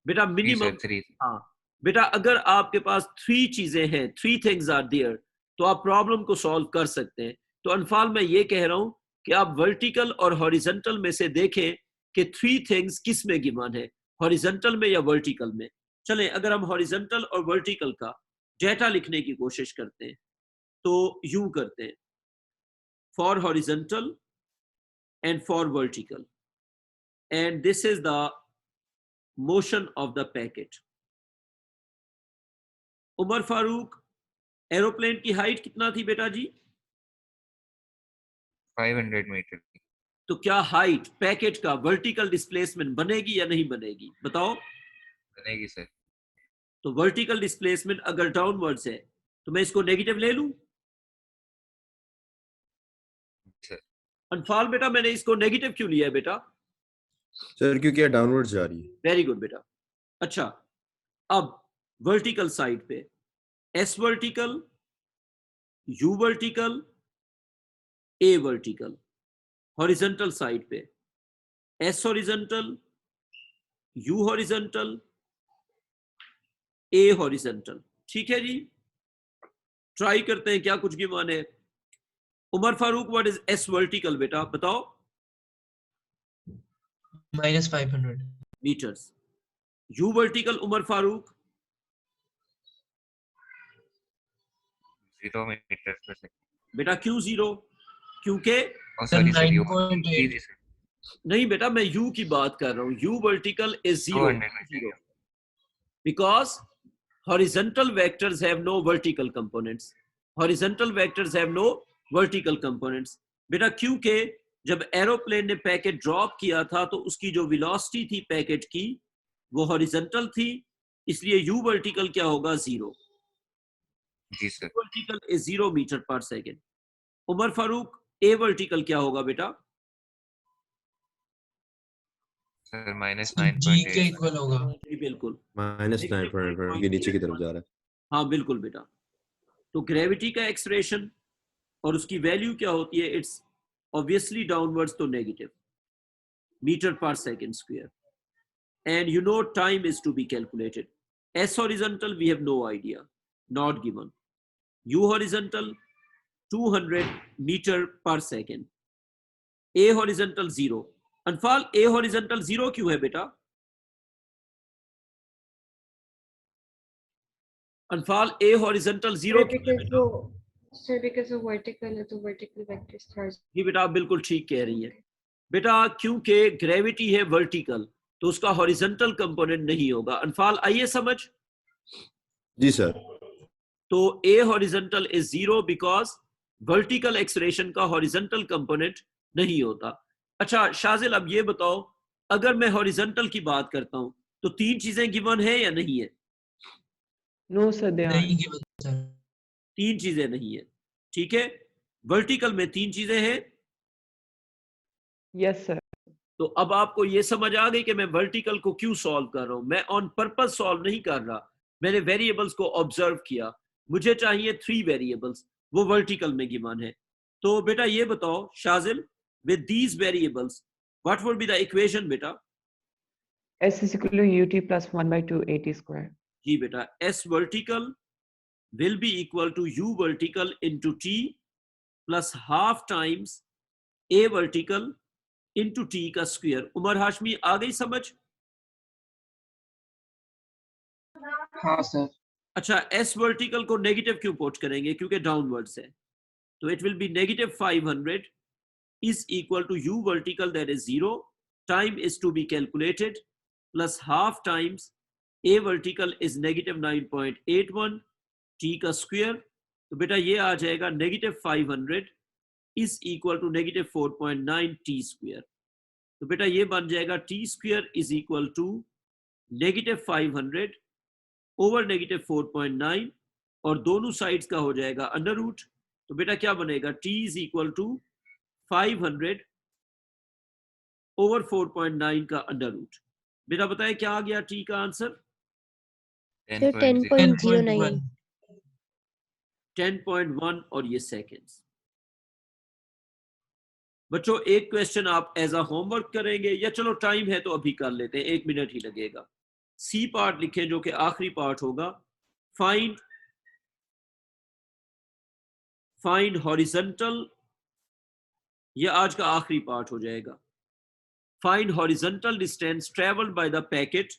बेटा, जी मिनिमम। सर 3। हाँ बेटा, अगर आपके पास 3 चीजें हैं, 3 थिंग्स आर देयर, तो आप प्रॉब्लम को सॉल्व कर सकते हैं। तो अनफाल मैं ये कह रहा हूं कि आप वर्टिकल और हॉरिजॉन्टल में से देखें कि 3 थिंग्स किस में गिवन है, हॉरिजॉन्टल में या वर्टिकल में। चलें, अगर हम हॉरिजॉन्टल और वर्टिकल का डेटा लिखने की कोशिश करते हैं तो यूं करते हैं, for horizontal and for vertical, and this is the motion of the packet. Umar Farooq, aeroplane की हाइट कितना थी बेटा जी? 500 मीटर की। तो क्या हाइट पैकेट का वर्टिकल डिस्प्लेसमेंट बनेगी या नहीं बनेगी, बताओ? बनेगी सर। तो वर्टिकल डिस्प्लेसमेंट अगर डाउनवर्ड्स है तो मैं इसको नेगेटिव ले लूं? सर अनफाल बेटा, मैंने इसको नेगेटिव क्यों लिया है बेटा? सर क्योंकि ये डाउनवर्ड जा रही है। वेरी गुड बेटा। अच्छा, अब वर्टिकल साइड पे S vertical, U vertical, A vertical. Horizontal side पे S horizontal, U horizontal, A horizontal. ठीक है जी, ट्राई करते हैं क्या कुछ गिवन है। Umar Farooq, what is S vertical बेटा, बताओ? -500 metres. U vertical Umar Farooq? 0 metre per second. बेटा क्यों 0? क्योंकि सॉरी सर, 9.8 जी सर। नहीं बेटा, मैं यू की बात कर रहा हूं। You vertical is 0 200 because horizontal vectors have no vertical components. Horizontal vectors have no vertical components. बेटा क्योंकि जब एरोप्लेन ने पैकेट ड्रॉप किया था तो उसकी जो वेलोसिटी थी पैकेट की वो हॉरिजॉन्टल थी, इसलिए यू वर्टिकल क्या होगा? 0। जी sir. Vertical is 0 metre per second. Umar Farooq, A vertical क्या होगा बेटा? सर जी के -9.8। इक्वल होगा। जी बिल्कुल, -9.8 के नीचे की तरफ जा रहा है। हाँ बिल्कुल बेटा। तो ग्रेविटी का एक्सप्रेशन और उसकी वैल्यू क्या होती है? इट्स ऑब्वियसली डाउनवर्ड्स, तो negative metre per second square. And you know time is to be calculated. S horizontal we have no idea, not given. U horizontal 200 metre per second. A horizontal 0। Anfal, A horizontal 0 क्यों है बेटा? अनफाल, A horizontal 0 क्यों है बेटा? because वो vertical है तो vertical vector starts। जी बेटा, आप बिल्कुल ठीक कह रही हैं बेटा, क्योंकि ग्रेविटी है वर्टिकल तो उसका हॉरिजॉन्टल कंपोनेंट नहीं होगा। अनफाल आइए समझ। जी सर। तो ए horizontal is 0 because vertical acceleration का हॉरिजॉन्टल कंपोनेंट नहीं होता। अच्छा शाजिल, अब ये बताओ, अगर मैं हॉरिजॉन्टल की बात करता हूं तो 3 चीजें गिवन है या नहीं है? No, sir, they नहीं aren't. Given sir. 3 चीजें नहीं है, ठीक है। वर्टिकल में 3 चीजें हैं। Yes, sir. तो अब आपको ये समझ आ गई कि मैं वर्टिकल को क्यों सॉल्व कर रहा हूं। मैं ऑन पर्पस सॉल्व नहीं कर रहा, मैंने वेरिएबल्स को ऑब्जर्व किया। मुझे चाहिए 3 वेरिएबल्स, वो वर्टिकल में गिवन है। तो बेटा ये बताओ Shajil, with these variables what would be the equation बेटा? S is equal to ut plus 1/2 at square. जी बेटा, S vertical will be equal to U vertical into T plus half times A vertical into T का square. Umar Hashmi, आ गई समझ? हाँ sir. अच्छा, S vertical को नेगेटिव क्यों पुट करेंगे? क्योंकि डाउनवर्ड्स है, तो it will be negative 500 is equal to U vertical that is 0, time is to be calculated plus half times a vertical is negative 9.81 t का स्क्वायर, तो बेटा ये आ जाएगा negative 500 is equal to negative 4.9 T square. तो बेटा ये बन जाएगा T square is equal to negative 500 over negative 4.9 और दोनों साइड्स का हो जाएगा अंडर रूट। तो बेटा क्या बनेगा, t is equal to 500 over 4.9 का अंडर रूट। बेटा बताए क्या आ गया t का आंसर? 10.09 10.1 और ये सेकेंड्स। बच्चों एक क्वेश्चन आप एज अ होमवर्क करेंगे या चलो टाइम है तो अभी कर लेते हैं, 1 मिनट ही लगेगा। सी पार्ट लिखें जो कि आखिरी पार्ट होगा, फाइंड हॉरिजॉन्टल, ये आज का आखिरी पार्ट हो जाएगा। Find horizontal distance travelled by the packet,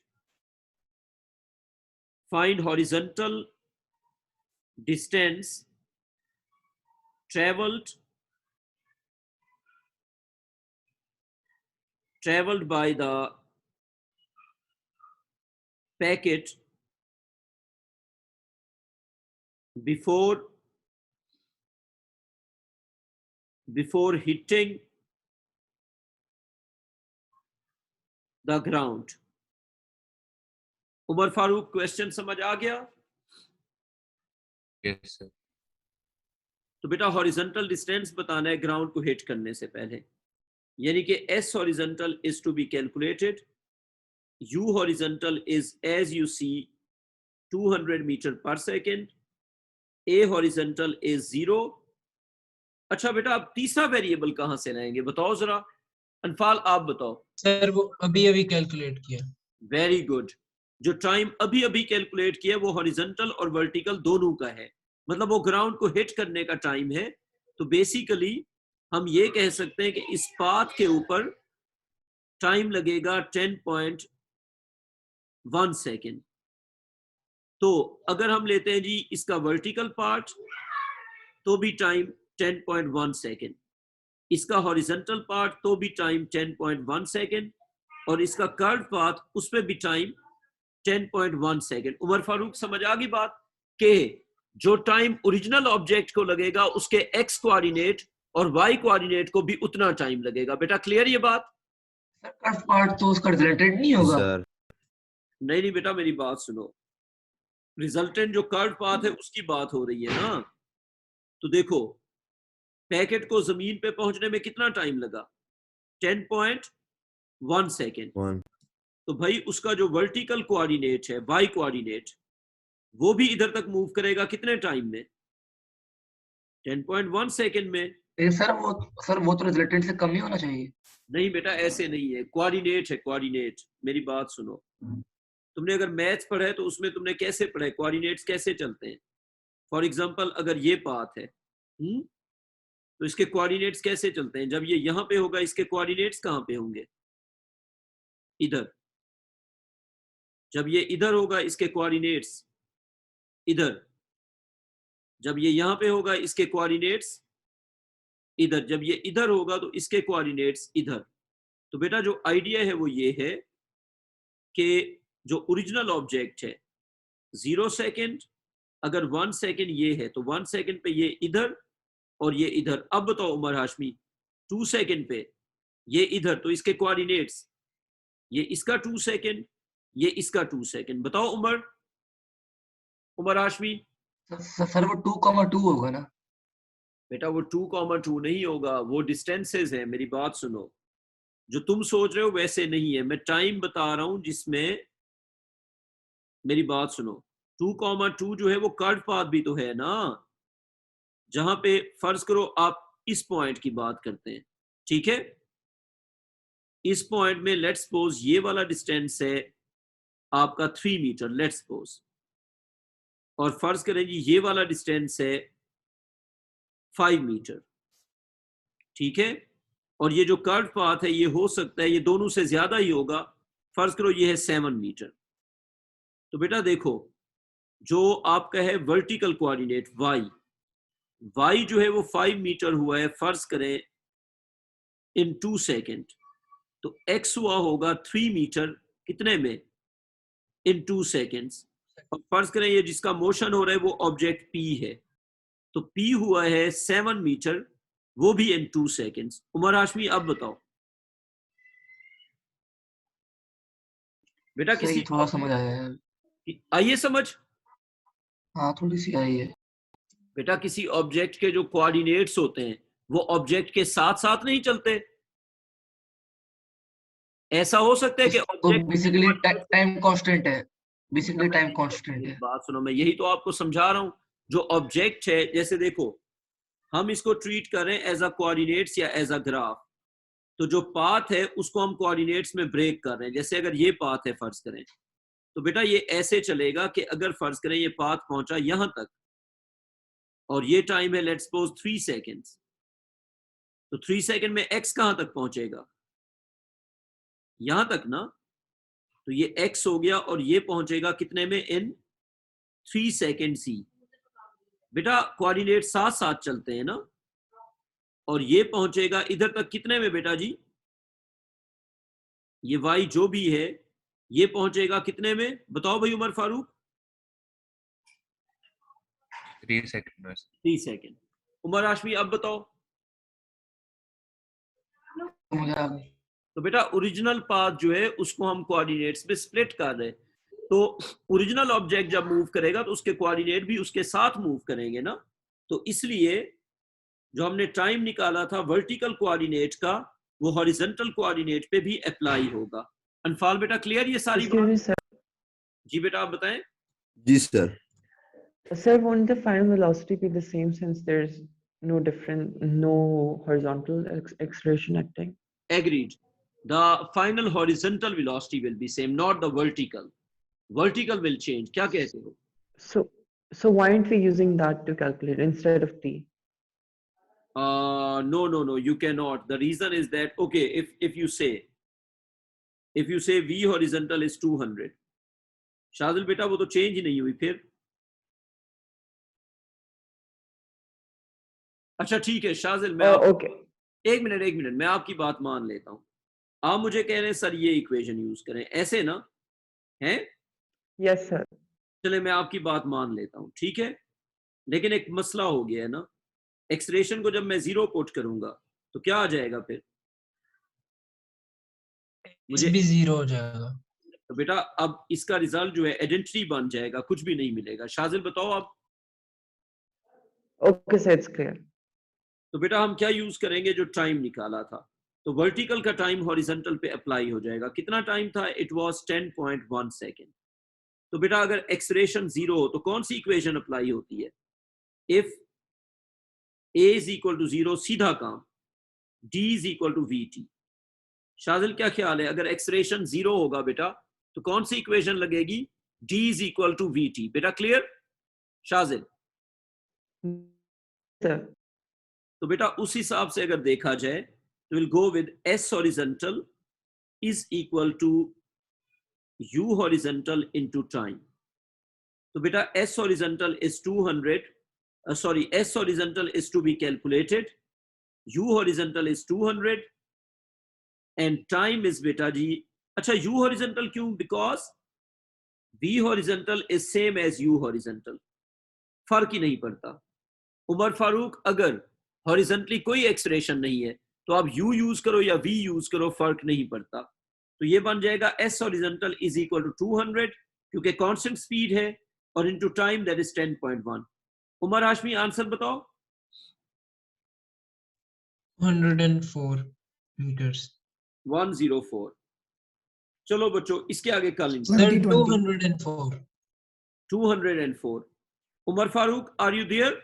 find horizontal distance traveled by the packet before hitting the ground। Umar Farooq question समझ आ गया? Yes sir. तो बेटा हॉरिजॉन्टल डिस्टेंस बताना है ग्राउंड को हिट करने से पहले, यानी कि S horizontal is to be calculated, U horizontal is as you see 200 metre per second, A horizontal is 0। अच्छा बेटा आप तीसरा वेरिएबल कहां से लाएंगे बताओ जरा, अनफाल आप बताओ। सर वो अभी कैलकुलेट किया। वेरी गुड, जो टाइम अभी कैलकुलेट किया वो हॉरिजॉन्टल और वर्टिकल दोनों का है, मतलब वो ग्राउंड को हिट करने का टाइम है। तो बेसिकली हम ये कह सकते हैं कि इस पाथ के ऊपर टाइम लगेगा 10.1 सेकेंड। तो अगर हम लेते हैं जी इसका वर्टिकल पार्ट तो भी टाइम 10.1 सेकेंड, इसका हॉरिजॉन्टल पार्ट तो भी टाइम 10.1 सेकेंड, और इसका कर्व पाथ उस पर भी टाइम 10.1 सेकेंड। उमर फारूक समझ आ गई बात कि जो टाइम ओरिजिनल ऑब्जेक्ट को लगेगा उसके एक्स कोऑर्डिनेट और वाई कोऑर्डिनेट को भी उतना टाइम लगेगा। बेटा क्लियर ये बात? कर्व पार्ट तो उसका रिजल्टेंट नहीं होगा सर। नहीं बेटा मेरी बात सुनो, रिजल्टेंट जो कर्व पाथ है उसकी बात हो रही है ना। तो देखो पैकेट को जमीन पे पहुंचने में कितना टाइम लगा, 10.1 सेकेंड। तो भाई उसका जो वर्टिकल कोऑर्डिनेट है वाई कोऑर्डिनेट वो भी इधर तक मूव करेगा कितने टाइम में, 10.1 सेकेंड में। सर वो तो रिजल्टेंट से कम ही होना चाहिए। नहीं बेटा ऐसे नहीं है, कोऑर्डिनेट है कोऑर्डिनेट। मेरी बात सुनो, तुमने अगर मैथ्स पढ़ा है तो उसमें तुमने कैसे पढ़ा है, कोऑर्डिनेट्स कैसे चलते हैं। फॉर एग्जांपल अगर ये पाथ है तो इसके कोऑर्डिनेट्स कैसे चलते हैं, जब ये यहां पे होगा इसके कोऑर्डिनेट्स कहां पे होंगे, इधर। जब ये इधर होगा इसके कोऑर्डिनेट्स इधर, जब ये यहां पे होगा इसके कोऑर्डिनेट्स इधर, जब ये इधर होगा तो इसके कोऑर्डिनेट्स इधर। तो बेटा जो आइडिया है वो ये है कि जो ओरिजिनल ऑब्जेक्ट है 0 सेकेंड, अगर 1 सेकेंड ये है तो 1 सेकेंड पे ये इधर और ये इधर। अब बताओ उमर हाशमी 2 सेकेंड पे ये इधर, तो इसके कोऑर्डिनेट्स ये इसका 2 सेकेंड, ये इसका 2 सेकेंड। बताओ उमर हाशमी। सर वो 2,2 होगा ना बेटा वो 2,2 नहीं होगा, वो डिस्टेंसेस है। मेरी बात सुनो, जो तुम सोच रहे हो वैसे नहीं है, मैं टाइम बता रहा हूं जिसमें, मेरी बात सुनो, 2,2 जो है वो कर्व पाथ भी तो है ना, जहां पे फर्ज करो आप इस पॉइंट की बात करते हैं, ठीक है। इस पॉइंट में लेट्स सपोज ये वाला डिस्टेंस है आपका 3 मीटर लेट्स सपोज, और फर्ज करें जी ये वाला डिस्टेंस है 5 मीटर, ठीक है। और ये जो कर्व पाथ है ये हो सकता है ये दोनों से ज्यादा ही होगा, फर्ज करो ये है 7 मीटर। तो बेटा देखो जो आपका है वर्टिकल कोऑर्डिनेट y जो है वो 5 मीटर हुआ है फर्ज करें इन 2 सेकेंड, तो x हुआ होगा 3 मीटर कितने में? इन 2 सेकेंड्स। और फर्ज करें ये जिसका मोशन हो रहा है वो ऑब्जेक्ट P है, तो P हुआ है 7 मीटर, वो भी इन 2 सेकेंड्स। उमर हाशमी अब बताओ बेटा, सही, किसी थोड़ा समझ आया है। आइए समझ। हाँ, थोड़ी सी आई है। बेटा किसी ऑब्जेक्ट के जो कोऑर्डिनेट्स होते हैं वो ऑब्जेक्ट के साथ साथ नहीं चलते। ऐसा हो सकता है कि तो ऑब्जेक्ट बेसिकली टाइम कांस्टेंट है, बेसिकली टाइम कांस्टेंट है। बात सुनो, मैं यही तो आपको समझा रहा हूं। जो ऑब्जेक्ट है, जैसे देखो हम इसको ट्रीट कर रहे हैं एज अ कोऑर्डिनेट्स या एज अ ग्राफ, तो जो पाथ है उसको हम कोऑर्डिनेट्स में ब्रेक कर रहे हैं। जैसे अगर ये पाथ है फर्ज करें, तो बेटा ये ऐसे चलेगा कि अगर फर्ज करें ये पाथ पहुंचा यहां तक और ये टाइम है लेट्स सपोज 3 सेकेंड्स, तो 3 सेकेंड में x कहां तक पहुंचेगा? यहां तक ना, तो ये x हो गया और ये पहुंचेगा कितने में? इन 3 सेकेंड ही। बेटा कोऑर्डिनेट साथ साथ चलते हैं ना, और ये पहुंचेगा इधर तक कितने में बेटा जी? ये y जो भी है ये पहुंचेगा कितने में? बताओ भाई उमर फारूक। 3 सेकंड में। 3 सेकेंड। उमर हाशमी अब बताओ। मुझे आ गई। तो बेटा ओरिजिनल पाथ जो है उसको हम कोऑर्डिनेट्स में स्प्लिट कर रहे हैं, तो ओरिजिनल ऑब्जेक्ट जब मूव करेगा तो उसके कोऑर्डिनेट भी उसके साथ मूव करेंगे ना, तो इसलिए जो हमने टाइम निकाला था वर्टिकल कोऑर्डिनेट का वो हॉरिजॉन्टल कोऑर्डिनेट पे भी अप्लाई होगा। अनफाल बेटा क्लियर ये सारी Excuse me, बात? sir. जी बेटा आप बताएं। जी sir. Sir, won't the final velocity be the same since there's no horizontal acceleration acting? Agreed. The final horizontal velocity will be same, not the vertical. Vertical will change. क्या कहते हो? So why aren't we using that to calculate instead of t? No, you cannot. The reason is that, okay, if you say v horizontal is 200, Shajil बेटा वो तो change ही नहीं हुई फिर। अच्छा ठीक है शाजिल, मैं Okay. एक मिनट मैं आपकी बात मान लेता हूँ। आप मुझे कह रहे हैं सर ये इक्वेशन यूज करें, ऐसे ना है? Yes, sir. चले मैं आपकी बात मान लेता हूँ, ठीक है, लेकिन एक मसला हो गया है ना। एक्सप्रेशन को जब मैं 0 पुट करूंगा तो क्या आ जाएगा फिर? मुझे भी 0 हो जाएगा। तो बेटा अब इसका रिजल्ट जो है आइडेंटिटी बन जाएगा, कुछ भी नहीं मिलेगा। शाजिल बताओ आप। Okay, sir, it's clear. तो बेटा हम क्या यूज करेंगे? जो टाइम निकाला था, तो वर्टिकल का टाइम हॉरिजॉन्टल पे अप्लाई हो जाएगा। कितना टाइम था? It was 10.1 second. तो बेटा अगर एक्सलेरेशन 0 हो तो कौन सी इक्वेशन अप्लाई होती है? If a is equal to 0, सीधा काम, d is equal to vt। Shajil क्या ख्याल है, अगर एक्सलेरेशन 0 होगा बेटा तो कौन सी इक्वेशन लगेगी? d is equal to vt। बेटा क्लियर शाजिल? Sir. तो बेटा उस हिसाब से अगर देखा जाए तो will go with s horizontal is equal to u horizontal into time। तो बेटा s horizontal is 200, s horizontal is to be calculated, u horizontal is 200 and time is बेटा जी, अच्छा u horizontal क्यों? Because v horizontal is same as u horizontal, फर्क ही नहीं पड़ता। उमर फारूक अगर horizontally कोई एक्सप्रेशन नहीं है तो आप u यूज करो या v यूज करो, फर्क नहीं पड़ता। तो ये बन जाएगा s horizontal is equal to 200 क्योंकि कांस्टेंट स्पीड है और into time that is 10.1। Umar Hashmi answer बताओ। 104 meters। 104। चलो बच्चों इसके आगे कल sir 2020। 204। 204। Umar Farooq are you there?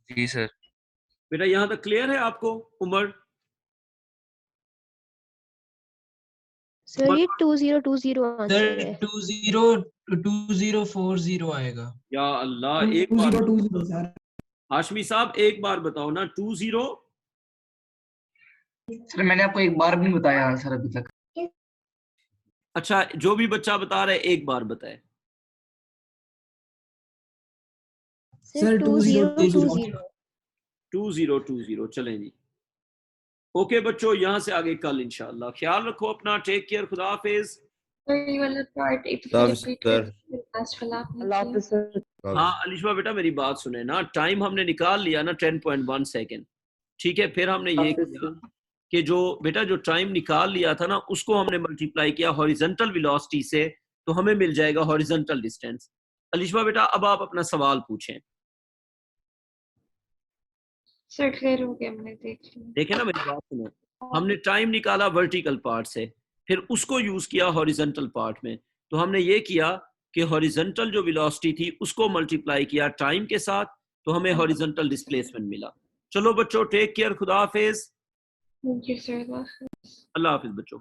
जी सर। बेटा यहां तक क्लियर है आपको? उमर सर ये 2020 सर आंसर है। 2040 आएगा। या अल्लाह, एक बार 2020 सर। हाशमी साहब एक बार बताओ ना। 20। सर मैंने आपको एक बार भी नहीं बताया आंसर अभी तक। अच्छा जो भी बच्चा बता रहा है एक बार बताए। सर 2020। 2020 चलें जी। ओके बच्चों, यहाँ से आगे कल इंशाल्लाह। ख्याल रखो अपना, टेक केयर, खुदा हाफिज। Sir, ये वाला part एक खुदा बार हाफिज repeat सर। कर last वाला आपने Allah किया। Hafiz, sir. हाँ अलिशा बेटा मेरी बात सुने ना, टाइम हमने निकाल लिया ना 10.1 सेकेंड, ठीक है। फिर हमने ये Hafiz, किया sir. कि जो बेटा जो टाइम निकाल लिया था ना उसको हमने मल्टीप्लाई किया हॉरिजॉन्टल वेलोसिटी से, तो हमें मिल जाएगा हॉरिजॉन्टल डिस्टेंस। अलिशा बेटा अब आप अपना सवाल पूछें। Sir, clear हो गया, मैंने देख लिया। देखे ना मेरी बात सुने, हमने टाइम निकाला वर्टिकल पार्ट से, फिर उसको यूज किया हॉरिजॉन्टल पार्ट में। तो हमने ये किया कि हॉरिजॉन्टल जो वेलोसिटी थी उसको मल्टीप्लाई किया टाइम के साथ, तो हमें हॉरिजॉन्टल डिस्प्लेसमेंट मिला। चलो बच्चों, टेक केयर, खुदा हाफिज। Thank you, sir. अल्लाह हाफिज बच्चों।